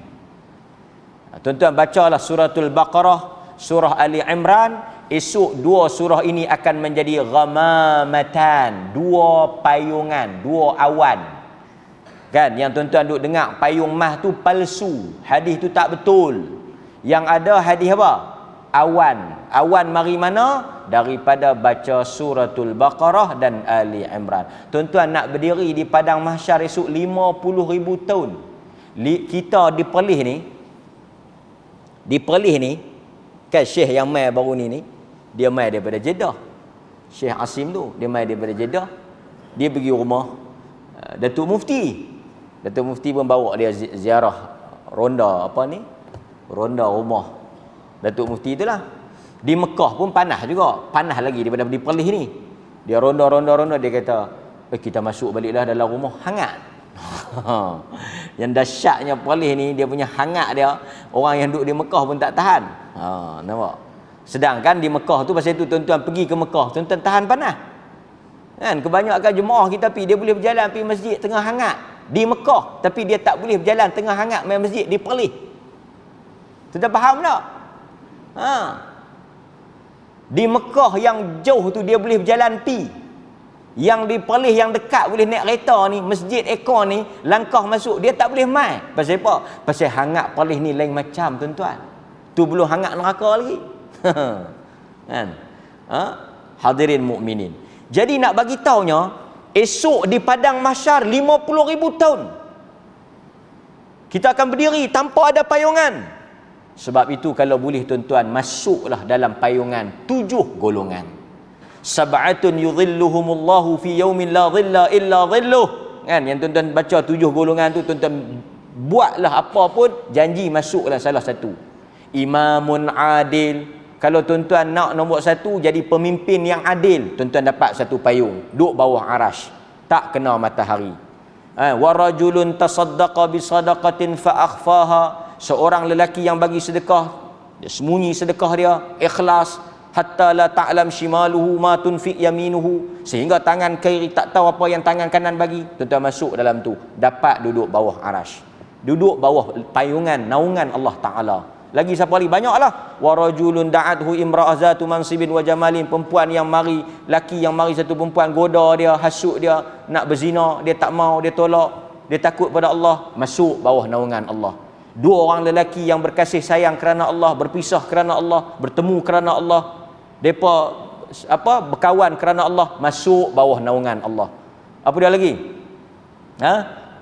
Tuan-tuan bacalah suratul Baqarah, surah Ali Imran. Esok dua surah ini akan menjadi ghamamatan, dua payungan, dua awan. Kan yang tuan-tuan duk dengar payung mah tu palsu, hadis tu tak betul. Yang ada hadis apa? Awan. Awan mari mana? Daripada baca suratul Baqarah dan Ali Imran. Tuan-tuan nak berdiri di padang mahsyar esok 50,000 tahun. Kita di Perlis ni kan Syekh yang mai baru ni dia mai daripada Jeddah. Syekh Asim tu dia mai daripada Jeddah. Dia pergi rumah Datuk Mufti. Datuk Mufti pun bawa dia ziarah ronda ronda rumah Datuk Mufti itulah. Di Mekah pun panas juga, panas lagi daripada di Perlis ni. Dia ronda dia kata, kita masuk baliklah dalam rumah hangat. Yang dahsyatnya Perlis ni, dia punya hangat dia, orang yang duduk di Mekah pun tak tahan. Nampak? Sedangkan di Mekah tu, pasal itu tuan-tuan pergi ke Mekah, tuan-tuan tahan panas. Kan, kebanyakan jemaah kita pergi, dia boleh berjalan pergi masjid tengah hangat di Mekah, tapi dia tak boleh berjalan tengah hangat main masjid di Perlis. Tuan-tuan faham tak? Di Mekah yang jauh tu dia boleh berjalan pi. Yang di Perlis yang dekat boleh naik kereta ni, Masjid Ekor ni, langkah masuk dia tak boleh mai. Pasal apa? Pasal hangat Perlis ni lain macam, tuan-tuan. Tu belum hangat neraka lagi. Kan? Hadirin mukminin. Jadi nak bagi taunya, esok di padang mahsyar 50,000 tahun kita akan berdiri tanpa ada payungan. Sebab itu kalau boleh tuan-tuan, masuklah dalam payungan 7 golongan. Sab'atun yudhilluhumullahu fi yaumin la dhilla illa dhilluh. Kan, yang tuan-tuan baca 7 golongan tu, tuan-tuan buatlah apa pun, janji masuklah salah satu. Imamun adil. Kalau tuan-tuan nak nombor 1 jadi pemimpin yang adil, tuan-tuan dapat satu payung, duduk bawah arash, tak kena matahari. Wa rajulun tasaddaqa bi sadaqatin fa akhfaha. Seorang lelaki yang bagi sedekah, dia sembunyi sedekah dia, ikhlas, hatta la ta'lam shimaluhu ma tunfiq yaminuhu, sehingga tangan kiri tak tahu apa yang tangan kanan bagi. Tuan-tuan masuk dalam tu, dapat duduk bawah arash, duduk bawah payungan naungan Allah Taala. Lagi siapa lagi? Banyaklah. Wa rajulun da'athu imra'azatu mansibin wa jamalin. Perempuan yang mari, laki yang mari satu perempuan goda dia, hasut dia, nak berzina, dia tak mau, dia tolak, dia takut pada Allah, masuk bawah naungan Allah. 2 orang lelaki yang berkasih sayang kerana Allah, berpisah kerana Allah, bertemu kerana Allah, depa berkawan kerana Allah, masuk bawah naungan Allah. Apa dia lagi?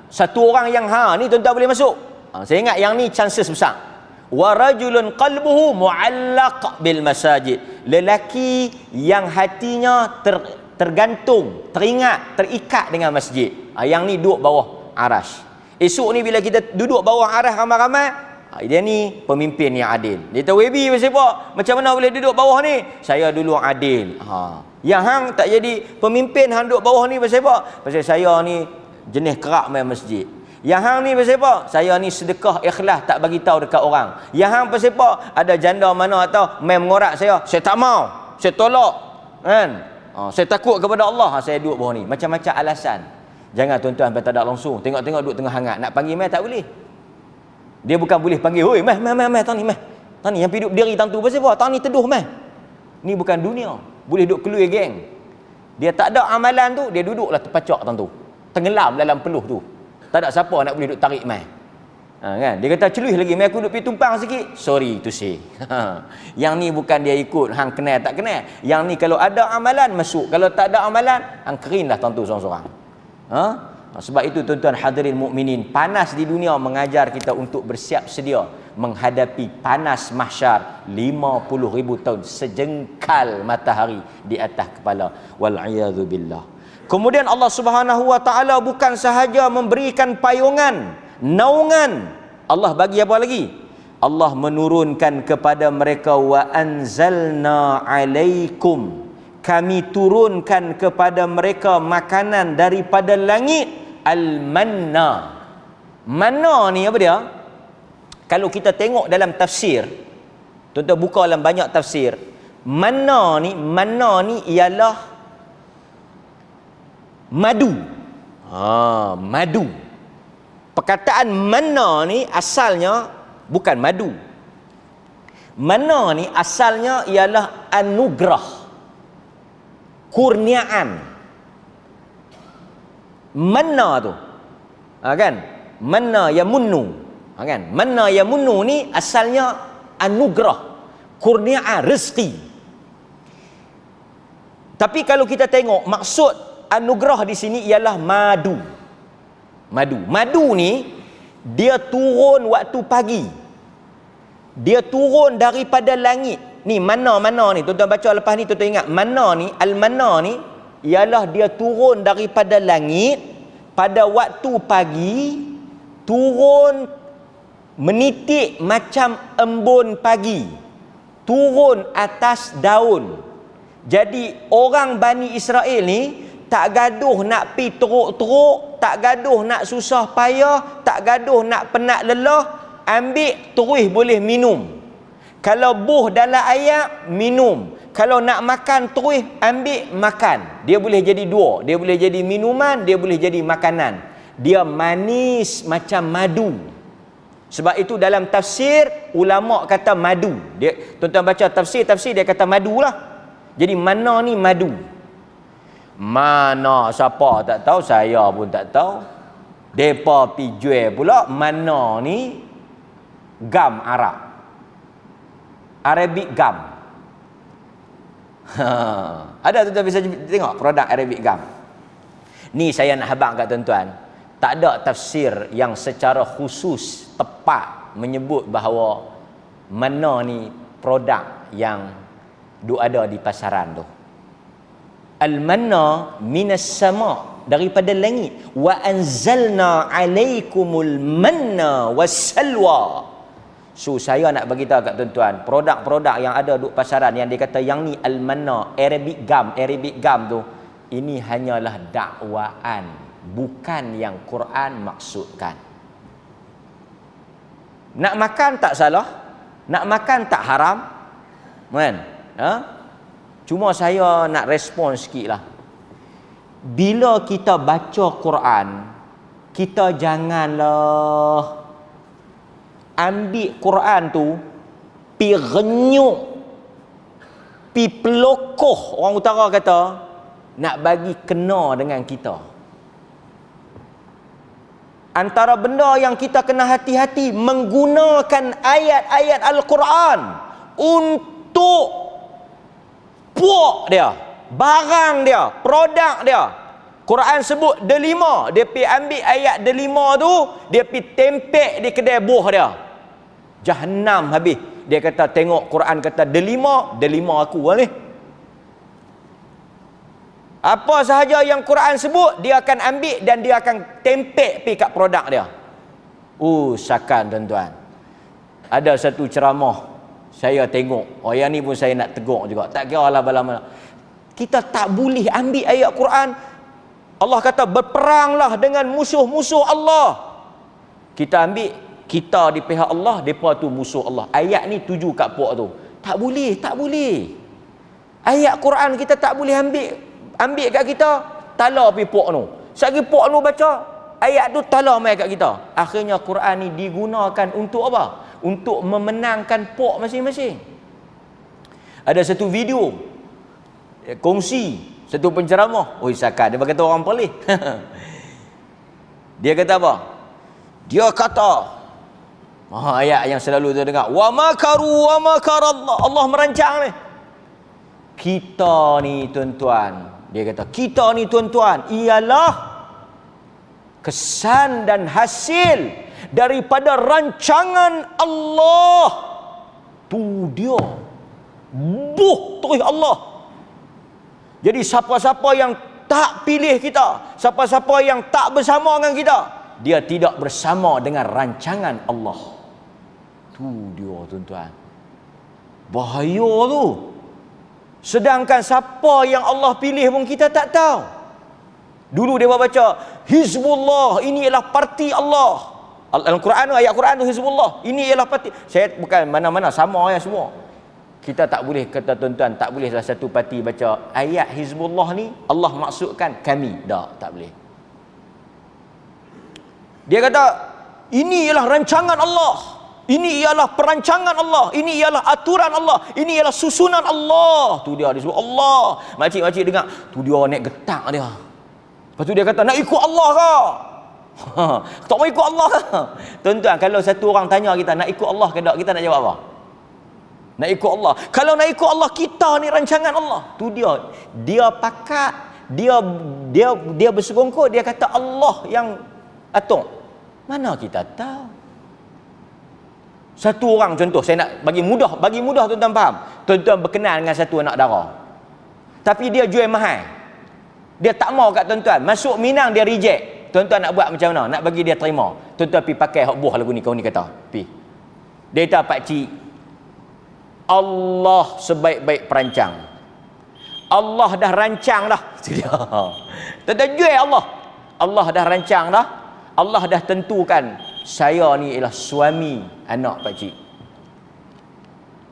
Satu orang yang ni tuan-tuan boleh masuk. Saya ingat yang ni chances besar. Wa rajulun qalbuhu mu'allaq bil masajid. Lelaki yang hatinya tergantung, teringat, terikat dengan masjid. Yang ni duduk bawah arash. Esok ni bila kita duduk bawah arash ramai-ramai, dia ni pemimpin yang adil. Dia tahu WB pasal apa? Macam mana boleh duduk bawah ni? Saya dulu adil. Yang hang tak jadi pemimpin, hang duduk bawah ni pasal apa? Pasal saya ni jenis kerak main masjid. Yang hang ni pasal apa? Saya ni sedekah ikhlas, tak bagi tahu dekat orang. Yang hang pasal apa? Ada janda mana atau main mengorak saya tak mau, saya tolak. Kan? Saya takut kepada Allah, saya duduk bawah ni. Macam-macam alasan. Jangan tuan-tuan tak ada langsung. Tengok-tengok duduk tengah hangat. Nak panggil mai tak boleh. Dia bukan boleh panggil, "Hoi, mai, tang ni, mai. Tang ni yang hidup diri tang tu pasal apa? Tang ni teduh, mai." Ni bukan dunia. Boleh duduk keluar geng. Dia tak ada amalan tu, dia duduklah terpacak tang tu. Tenggelam dalam peluh tu. Tak ada siapa nak boleh duduk tarik mai. Kan? Dia kata, "Celuih lagi, mai aku duduk pergi tumpang sikit." Sorry to say. Yang ni bukan dia ikut hang kenal tak kenal. Yang ni kalau ada amalan masuk, kalau tak ada amalan hang kerinlah tang tu seorang-seorang. Sebab itu tuan-tuan hadirin mukminin, panas di dunia mengajar kita untuk bersiap sedia menghadapi panas mahsyar 50,000 tahun, sejengkal matahari di atas kepala. Wal'iyadzu billah. Kemudian Allah Subhanahu wa taala bukan sahaja memberikan payungan, naungan. Allah bagi apa lagi? Allah menurunkan kepada mereka, wa anzalna alaikum, kami turunkan kepada mereka makanan daripada langit, al-manna. Manna ni apa dia? Kalau kita tengok dalam tafsir, tuan-tuan buka dalam banyak tafsir, manna ni ialah madu. Madu. Perkataan manna ni asalnya bukan madu. Manna ni asalnya ialah anugerah, kurniaan. Manna tu, kan? Manna yamunnu, kan? Manna yamunnu ni asalnya anugerah, kurniaan, rezeki. Tapi kalau kita tengok maksud anugerah di sini ialah madu. Madu ni dia turun waktu pagi. Dia turun daripada langit. Ni mana ni tuan-tuan baca lepas ni, tuan-tuan ingat mana ni, al-manna ni ialah dia turun daripada langit pada waktu pagi, turun menitik macam embun pagi, turun atas daun. Jadi orang Bani Israel ni tak gaduh nak pi teruk-teruk, tak gaduh nak susah payah, tak gaduh nak penat lelah, ambil terus boleh minum. Kalau buh dalam air, minum. Kalau nak makan terus ambil makan. Dia boleh jadi dua, dia boleh jadi minuman, dia boleh jadi makanan. Dia manis macam madu. Sebab itu dalam tafsir ulama kata madu. Dia tuan-tuan baca tafsir dia kata madu lah. Jadi mana ni madu? Mana siapa tak tahu, saya pun tak tahu. Depa pi jual pula mana ni gam Arab. Arabic gum. Ada tuan-tuan bisa tengok produk Arabic gum. Ni saya nak habaq kat tuan-tuan. Tak ada tafsir yang secara khusus tepat menyebut bahawa mana ni produk yang ada di pasaran tu. Al-manna minas sama, daripada langit. Wa anzalna alaikumul manna wassalwa. So saya nak bagi tahu kat tuan-tuan, produk-produk yang ada di pasaran yang dikata yang ni al-manna, Arabic gum tu, ini hanyalah dakwaan, bukan yang Quran maksudkan. Nak makan tak salah, nak makan tak haram, kan? Cuma saya nak respon sikit lah. Bila kita baca Quran, kita janganlah ambil Quran tu pi renyuk, pi pelokoh, orang utara kata, nak bagi kena dengan kita. Antara benda yang kita kena hati-hati, menggunakan ayat-ayat Al-Quran untuk puak dia, barang dia, produk dia. Quran sebut delima, dia pi ambil ayat delima tu, dia pi tempek di kedai buah dia. Jahannam habis. Dia kata tengok Quran kata delima aku ni. Apa sahaja yang Quran sebut, dia akan ambil dan dia akan tempek pi kat produk dia. Sakan tuan-tuan. Ada satu ceramah saya tengok, yang ni pun saya nak tegur juga. Tak kira lah bala-bala. Kita tak boleh ambil ayat Quran. Allah kata berperanglah dengan musuh-musuh Allah. Kita ambil, kita di pihak Allah, depa tu musuh Allah. Ayat ni tuju kat puak tu. Tak boleh, tak boleh. Ayat Quran kita tak boleh ambil kat kita, tala pi puak tu. Sagi puak tu baca ayat tu, tala mai kat kita. Akhirnya Quran ni digunakan untuk apa? Untuk memenangkan puak masing-masing. Ada satu video kongsi satu penceramah, sakan dia berkata orang pelih. Dia kata apa? Dia kata ayat yang selalu kita dengar, wa makaru wa makarallah, Allah merancang ni. Kita ni tuan-tuan, dia kata kita ni tuan-tuan ialah kesan dan hasil daripada rancangan Allah. Tu dia terus Allah. Jadi siapa-siapa yang tak pilih kita, siapa-siapa yang tak bersama dengan kita, dia tidak bersama dengan rancangan Allah. Tu dia tuan-tuan, bahaya tu. Sedangkan siapa yang Allah pilih pun kita tak tahu. Dulu dia baca Hizbullah, ini ialah parti Allah. Al-Quran tu, ayat Quran tu Hizbullah, ini ialah parti. Saya bukan mana-mana, sama ya semua. Kita tak boleh kata tuan-tuan, tak boleh salah satu parti baca ayat Hizbullah ni Allah maksudkan kami. Tak boleh. Dia kata ini ialah rancangan Allah, ini ialah perancangan Allah, ini ialah aturan Allah, ini ialah susunan Allah. Tu dia disebut Allah. Makcik-makcik dengar, tu dia naik getak dia. Lepas tu dia kata nak ikut Allah ke? Tak mau ikut Allah ke? Tuan-tuan, kalau satu orang tanya kita nak ikut Allah ke tak, kita nak jawab apa? Nak ikut Allah. Kalau nak ikut Allah, kita ni rancangan Allah. Tu dia pakat, dia bersegongkol, dia kata Allah yang atur. Mana kita tahu? Satu orang contoh, saya nak bagi mudah tuan-tuan faham. Tuan-tuan berkenal dengan satu anak dara, tapi dia jual mahal. Dia tak mau kat tuan-tuan. Masuk Minang dia reject. Tuan-tuan nak buat macam mana? Nak bagi dia terima. Tuan-tuan pergi pakai hak buah lagu ni, kau ni kata. Pergi. Dia kata, pakcik, Allah sebaik-baik perancang. Allah dah rancang dah. Tuan-tuan jual Allah. Allah dah rancang dah. Allah dah tentukan saya ni ialah suami anak pak cik.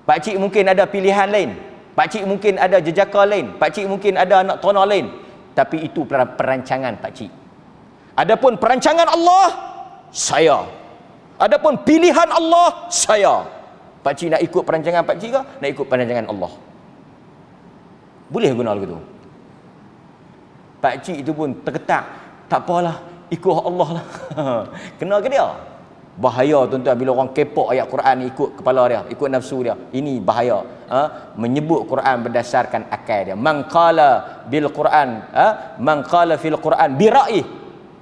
Pak cik mungkin ada pilihan lain. Pak cik mungkin ada jejaka lain. Pak cik mungkin ada anak tona lain. Tapi itu perancangan pak cik. Adapun perancangan Allah, saya. Adapun pilihan Allah, saya. Pak cik nak ikut perancangan pak cik ke? Nak ikut perancangan Allah. Boleh guna lagu tu. Pak cik itu pun terketak. Tak apalah, ikut Allah lah. Kena ke dia? Bahaya tuan-tuan bila orang kepok ayat Quran ni ikut kepala dia, ikut nafsu dia. Ini bahaya. Menyebut Quran berdasarkan akal dia. Man qala bil Quran, man qala fil Quran bi ra'ih.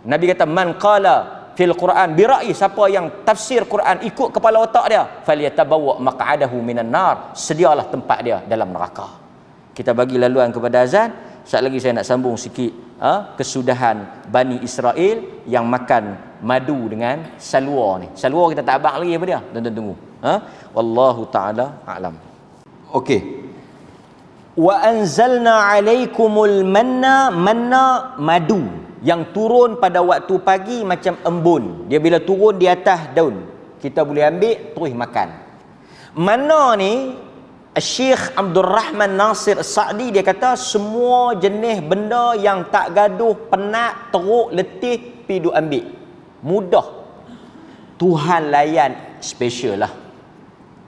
Nabi kata man qala fil Quran bi ra'ih, siapa yang tafsir Quran ikut kepala otak dia, falyatabawwa maq'adahu minan nar, sedialah tempat dia dalam neraka. Kita bagi laluan kepada azan. Sekejap lagi saya nak sambung sikit kesudahan Bani Israel yang makan madu dengan salwa ni. Salwa kita tak abang lagi apa dia? Tuan-tuan tunggu. Wallahu taala a'lam. Okey. Wa anzalna 'alaikumul manna, manna madu yang turun pada waktu pagi macam embun. Dia bila turun di atas daun, kita boleh ambil terus makan. Manna ni Syekh Abdul Rahman Nasir Sa'di dia kata semua jenis benda yang tak gaduh, penat, teruk, letih pi duk ambil. Mudah. Tuhan layan special lah.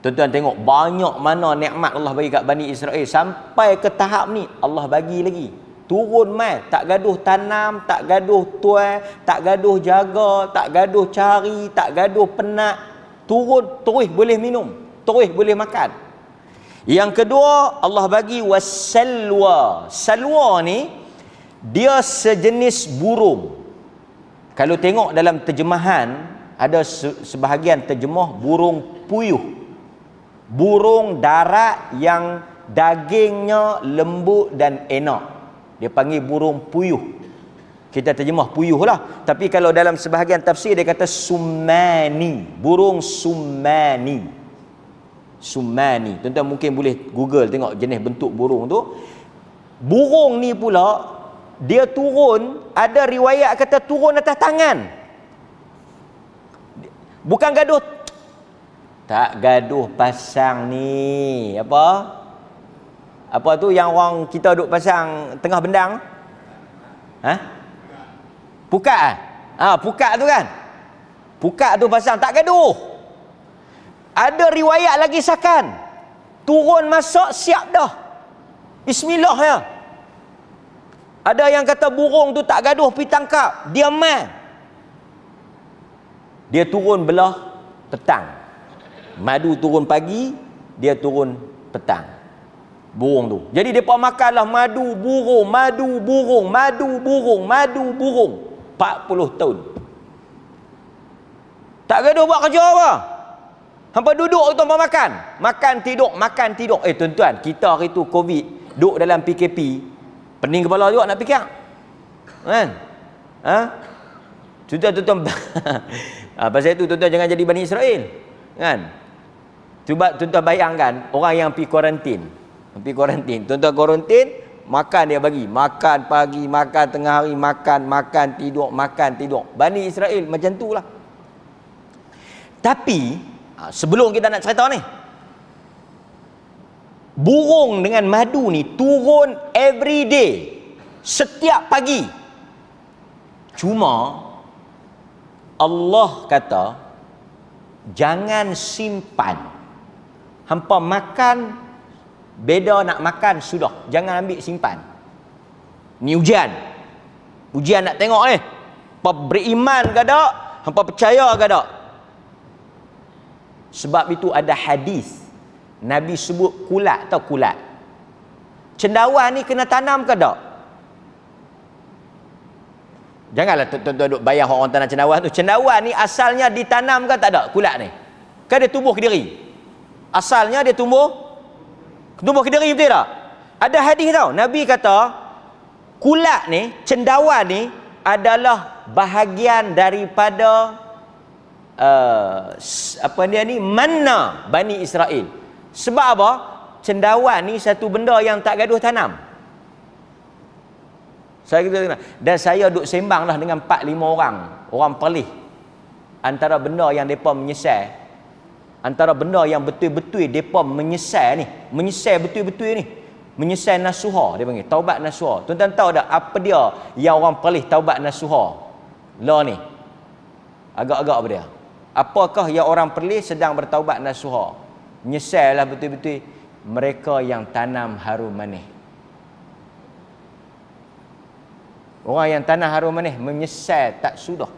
Tuan-tuan tengok banyak mana nikmat Allah bagi kat Bani Israel sampai ke tahap ni Allah bagi lagi. Turun mai, tak gaduh tanam, tak gaduh tuai, tak gaduh jaga, tak gaduh cari, tak gaduh penat. Turun terus boleh minum, terus boleh makan. Yang kedua, Allah bagi wasalwa. Salwa ni dia sejenis burung. Kalau tengok dalam terjemahan, ada sebahagian terjemah burung puyuh. Burung darat yang dagingnya lembut dan enak. Dia panggil burung puyuh. Kita terjemah puyuh lah. Tapi kalau dalam sebahagian tafsir dia kata sumani. Burung sumani. Sumani. Tuan-tuan mungkin boleh Google tengok jenis bentuk burung tu. Burung ni pula dia turun, ada riwayat kata turun atas tangan. Bukan gaduh. Tak gaduh pasang ni. Apa? Apa tu yang orang kita duk pasang tengah bendang? Pukat pukat tu kan? Pukat tu pasang tak gaduh. Ada riwayat lagi sakan. Turun masak siap dah. Bismillah ya. Ada yang kata burung tu tak gaduh pergi tangkap. Dia mai. Dia turun belah petang. Madu turun pagi, dia turun petang. Burung tu. Jadi depa makanlah madu burung, madu burung, madu burung, madu burung. 40 tahun. Tak gaduh buat kerja apa? Hampa duduk tu hampa makan. Makan tidur, makan tidur. Tuan-tuan, kita hari tu Covid, duduk dalam PKP, pening kepala juga nak fikir. Kan? Tuan-tuan pasal itu tuan-tuan jangan jadi Bani Israel. Kan? Cuba tuan-tuan bayangkan orang yang pergi kuarantin. Pergi kuarantin. Tuan-tuan kuarantin, makan dia bagi. Makan pagi, makan tengah hari, makan tidur, makan tidur. Bani Israel macam tu lah. Tapi sebelum kita nak cerita ni, burung dengan madu ni turun every day, setiap pagi. Cuma Allah kata jangan simpan. Hampa makan, beda nak makan sudah, jangan ambil simpan. Ni ujian. Ujian nak tengok ni. Hampa beriman ke tak? Hampa percaya ke tak? Sebab itu ada hadis Nabi sebut kulat atau kulat. Cendawan ni kena tanam ke tak? Janganlah tuan-tuan duk bayar orang tanam cendawan tu. Cendawan ni asalnya ditanam ke tak ada kulat ni? Kan dia tumbuh ke diri? Asalnya dia tumbuh ke diri, betul tak? Ada hadis tau. Nabi kata kulat ni, cendawan ni adalah bahagian daripada manna Bani Israel. Sebab apa? Cendawan ni satu benda yang tak gaduh tanam. Saya kata, dan saya duk sembang lah dengan 4-5 orang perlis. Antara benda yang mereka menyesal, antara benda yang betul-betul mereka menyesal ni, menyesal betul-betul ni, menyesal nasuha, dia panggil taubat nasuha. Tuan-tuan tahu tak apa dia yang orang perlis taubat nasuha lah ni? Agak-agak apa dia? Apakah yang orang perlis sedang bertaubat nasuha? Menyesal lah betul-betul. Mereka yang tanam harum manis. Orang yang tanam harum manis menyesal tak sudah.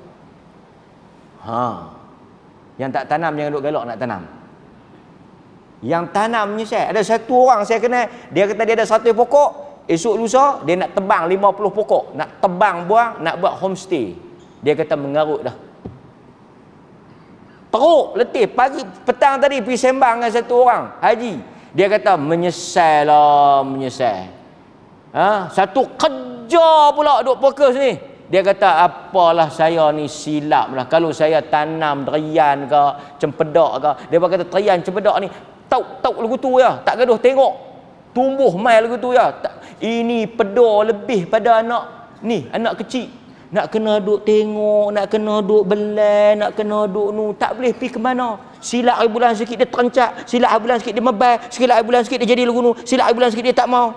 Yang tak tanam jangan duk galak nak tanam. Yang tanam menyesal. Ada satu orang saya kenal, dia kata dia ada 100 pokok, esok lusa dia nak tebang 50 pokok, nak tebang buang, nak buat homestay. Dia kata mengarut dah. Teruk letih pagi petang tadi pergi sembang dengan satu orang haji. Dia kata menyesal lah, menyesal. Satu kerja pula duk fokus ni. Dia kata apalah saya ni silap lah. Kalau saya tanam terian ke, cempedak ke. Dia kata terian cempedak ni tauk lagu tu ya. Tak gaduh tengok. Tumbuh mai lagu tu ya. Ini peda lebih pada anak ni, anak kecil. Nak kena duk tengok, nak kena duk belai, nak kena duk nu. Tak boleh pergi ke mana. Silap hari bulan sikit dia terencak, silap hari bulan sikit dia mebal, silap hari bulan sikit dia jadi lagu nu, silap hari bulan sikit dia tak mau.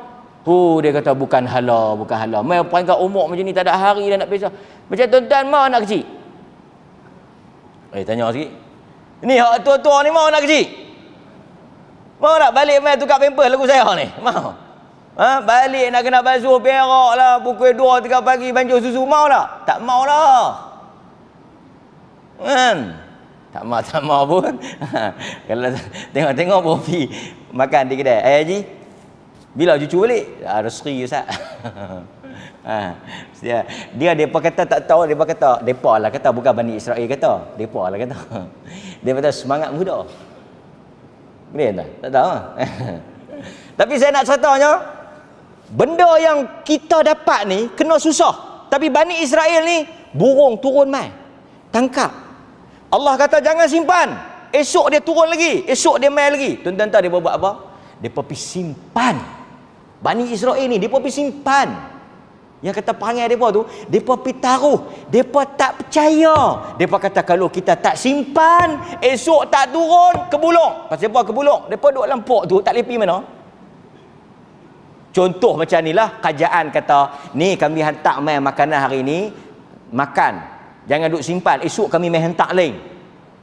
Dia kata bukan hala, bukan hala. Mai peringkat umur macam ni tak ada hari dah nak pisah. Macam tuan-tuan mau anak kecil? Tanya sikit. Ni hak tua-tua ni mau anak kecil? Mau tak balik mai tukar pampers lagu saya ni? Mau? Balik nak kena basuh perak lah, pukul 2-3 pagi banjur susu, mau tak? Tak mau lah. Kan? Tak mau pun. Kalau tengok-tengok Bobi makan di kedai. Haji, bila cucu balik? Rezeki Ustaz. Dia depa kata tak tahu, depa kata depa lah kata, bukan Bani Israel kata. Depa lah kata. Dia kata semangat muda. Boleh tak? Tak tahu. Tapi saya nak ceritanya, benda yang kita dapat ni kena susah. Tapi Bani Israel ni burung turun mai, tangkap. Allah kata jangan simpan. Esok dia turun lagi, esok dia mai lagi. Tuan-tuan tahu dia buat apa? Dia pergi simpan. Bani Israel ni dia pergi simpan. Yang kata perangai depa tu, depa pergi taruh. Depa tak percaya. Depa kata kalau kita tak simpan, esok tak turun, kebulung. Pasal apa kebulung? Depa duduk dalam pok tu, tak boleh pergi mana. Contoh macam inilah, kerajaan kata, ni kami hantar mai makanan hari ni, makan. Jangan duk simpan, esok kami mai hantar lain.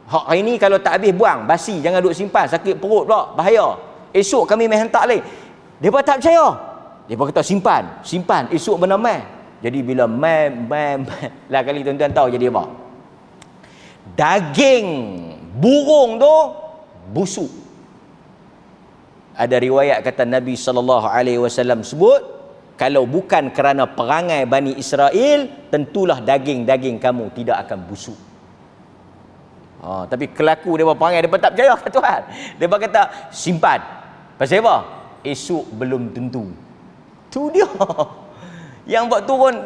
Hak hari ni kalau tak habis buang, basi, jangan duk simpan, sakit perut pula, bahaya. Esok kami mai hantar lain. Depa tak percaya. Depa kata simpan, esok benar mai. Jadi bila mai lah kali tuan-tuan tahu jadi apa? Daging burung tu busuk. Ada riwayat kata Nabi SAW sebut, kalau bukan kerana perangai Bani Israel, tentulah daging-daging kamu tidak akan busuk. Tapi kelaku dia perangai, dia tak percaya Tuhan. Dia kata simpan. Pasal apa? Esok belum tentu. Tu dia yang buat turun.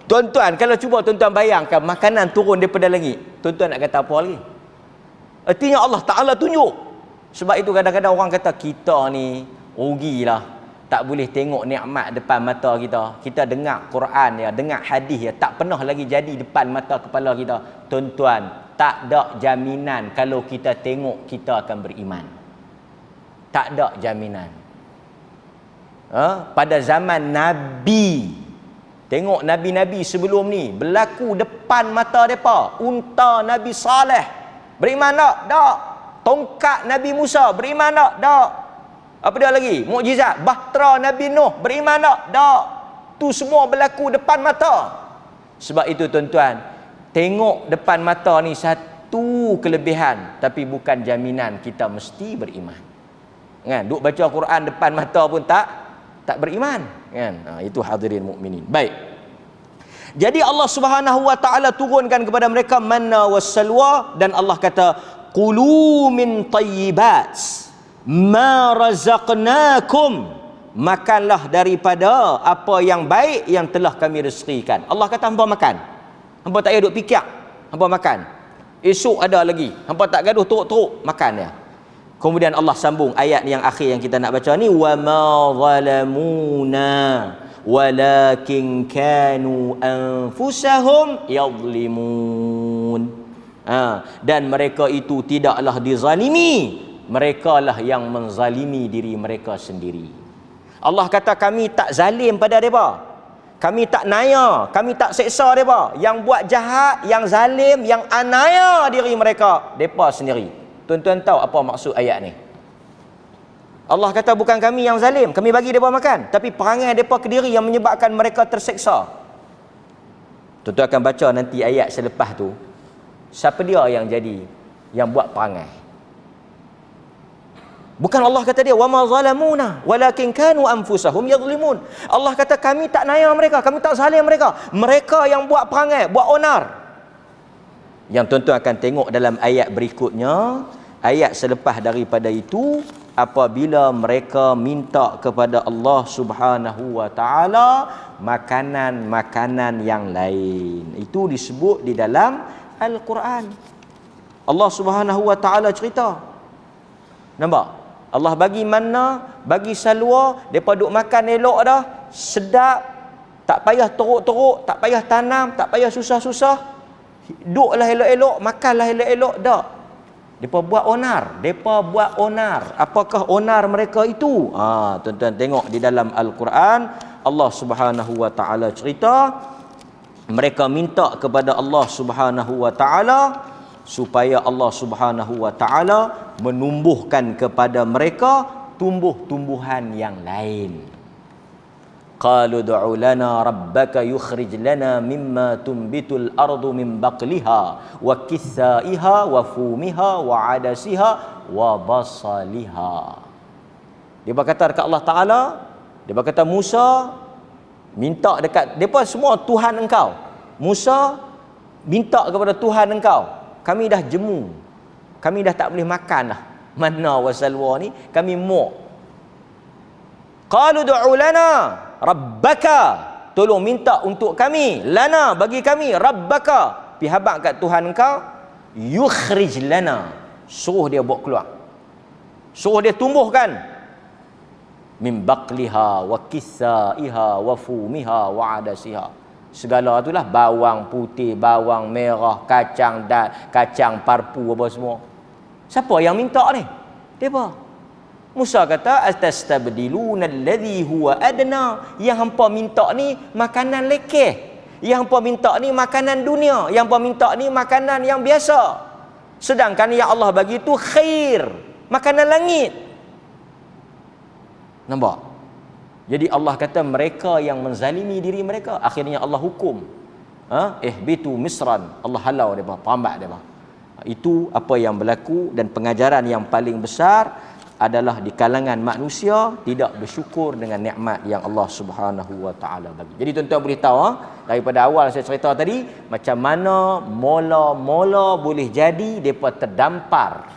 Tuan-tuan, kalau cuba tuan-tuan bayangkan makanan turun daripada langit, tuan-tuan nak kata apa lagi? Artinya Allah Ta'ala tunjuk. Sebab itu kadang-kadang orang kata kita ni rugilah, tak boleh tengok nikmat depan mata kita. Kita dengar Quran ya, dengar hadis ya, tak pernah lagi jadi depan mata kepala kita. Tuan-tuan, tak ada jaminan kalau kita tengok kita akan beriman. Tak ada jaminan. Pada zaman Nabi, tengok Nabi-Nabi sebelum ni berlaku depan mata mereka. Unta Nabi Saleh, beriman tak? Tak. Tongkat Nabi Musa, beriman tak? Tak. Apa dia lagi? Mukjizat. Bahtera Nabi Nuh, beriman tak? Tak. Tu semua berlaku depan mata. Sebab itu tuan-tuan, tengok depan mata ni satu kelebihan, tapi bukan jaminan kita mesti beriman. Kan? Duk baca Quran depan mata pun tak beriman. Kan? Itu hadirin mukminin. Baik. Jadi Allah Subhanahu wa taala turunkan kepada mereka manna wassalwa, dan Allah kata qulu min tayyibat ma razaqnakum, makanlah daripada apa yang baik yang telah kami rezekikan. Allah kata hangpa makan. Hangpa tak payah duk fikir, hangpa makan. Esok ada lagi. Hangpa tak gaduh teruk-teruk, makan dia. Kemudian Allah sambung ayat yang akhir yang kita nak baca ni, wa ma zalamuna walakin kanu anfusahum yadhlimun. Dan mereka itu tidaklah dizalimi, mereka lah yang menzalimi diri mereka sendiri. Allah kata kami tak zalim pada mereka, kami tak naya, kami tak seksa mereka. Yang buat jahat, yang zalim, yang anaya diri mereka sendiri. Tuan-tuan tahu apa maksud ayat ni? Allah kata bukan kami yang zalim, kami bagi mereka makan, tapi perangai mereka ke diri yang menyebabkan mereka terseksa. Tuan-tuan akan baca nanti ayat selepas tu, siapa dia yang buat perangai. Bukan Allah kata dia wama zalamuna walakin kanu anfusahum yadhlimun. Allah kata kami tak naya mereka, kami tak zalim mereka, mereka yang buat perangai, buat onar. Yang tuan-tuan akan tengok dalam ayat berikutnya, ayat selepas daripada itu, apabila mereka minta kepada Allah Subhanahu wa taala makanan-makanan yang lain. Itu disebut di dalam Al-Quran. Allah Subhanahu wa taala cerita. Nampak? Allah bagi mana, bagi salwa, depa duk makan elok dah, sedap, tak payah teruk-teruk, tak payah tanam, tak payah susah-susah. Duklah elok-elok, makanlah elok-elok dak. Depa buat onar. Apakah onar mereka itu? Tuan-tuan tengok di dalam Al-Quran, Allah Subhanahu wa taala cerita, mereka minta kepada Allah Subhanahu wa taala supaya Allah Subhanahu wa taala menumbuhkan kepada mereka tumbuh-tumbuhan yang lain. Qalu du'u lana rabbaka yukhrij lana mimma tumbitul ardu min baqliha wa kithaiha wa fumiha wa adasiha wa basaliha. Dia berkata dekat Allah Taala, dia berkata Musa minta dekat depa semua Tuhan engkau. Musa minta kepada Tuhan engkau, kami dah jemu, kami dah tak boleh makan dah manna wa salwa ni, kami muk. Qalu du'u lana rabbaka, tolong minta untuk kami, lana bagi kami, rabbaka pi habaq kat Tuhan engkau, yukhrij lana, suruh dia buat keluar, suruh dia tumbuhkan, min baqliha wa kithaiha wa fumiha wa adasiha, segala itulah, bawang putih, bawang merah, kacang kacang parpu apa semua. Siapa yang minta ni? Depa. Musa kata astastabdiluna alladhi huwa adna, yang hampa minta ni makanan lekeh, yang hampa minta ni makanan dunia, yang hampa minta ni makanan yang biasa, sedangkan yang Allah bagi tu khair, makanan langit. Nampak? Jadi Allah kata mereka yang menzalimi diri mereka, akhirnya Allah hukum. Ihbitu misran, Allah halau depa, pambat depa. Itu apa yang berlaku, dan pengajaran yang paling besar adalah di kalangan manusia tidak bersyukur dengan nikmat yang Allah Subhanahu wa taala bagi. Jadi tuan-tuan boleh tahu daripada awal saya cerita tadi macam mana mula-mula boleh jadi depa terdampar,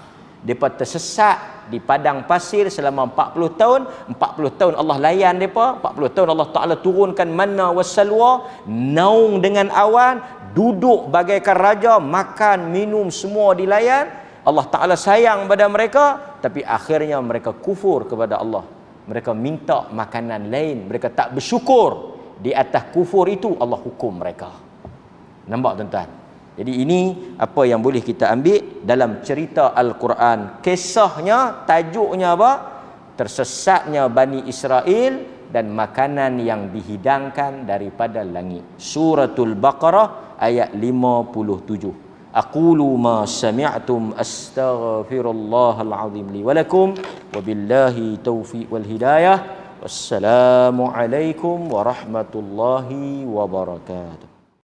depa tersesat di padang pasir selama 40 tahun. 40 tahun Allah layan mereka, 40 tahun Allah Ta'ala turunkan manna wassalwa, naung dengan awan, duduk bagaikan raja, makan, minum semua dilayan. Allah Ta'ala sayang pada mereka, tapi akhirnya mereka kufur kepada Allah. Mereka minta makanan lain, mereka tak bersyukur. Di atas kufur itu Allah hukum mereka. Nampak tuan-tuan? Jadi ini apa yang boleh kita ambil dalam cerita Al-Quran. Kisahnya, tajuknya apa? Tersesatnya Bani Israel dan makanan yang dihidangkan daripada langit. Suratul Baqarah ayat 57. Aqulu ma sami'tum astaghfirullahal azim li wa lakum wa billahi taufiq wal hidayah. Wassalamu alaikum warahmatullahi wabarakatuh.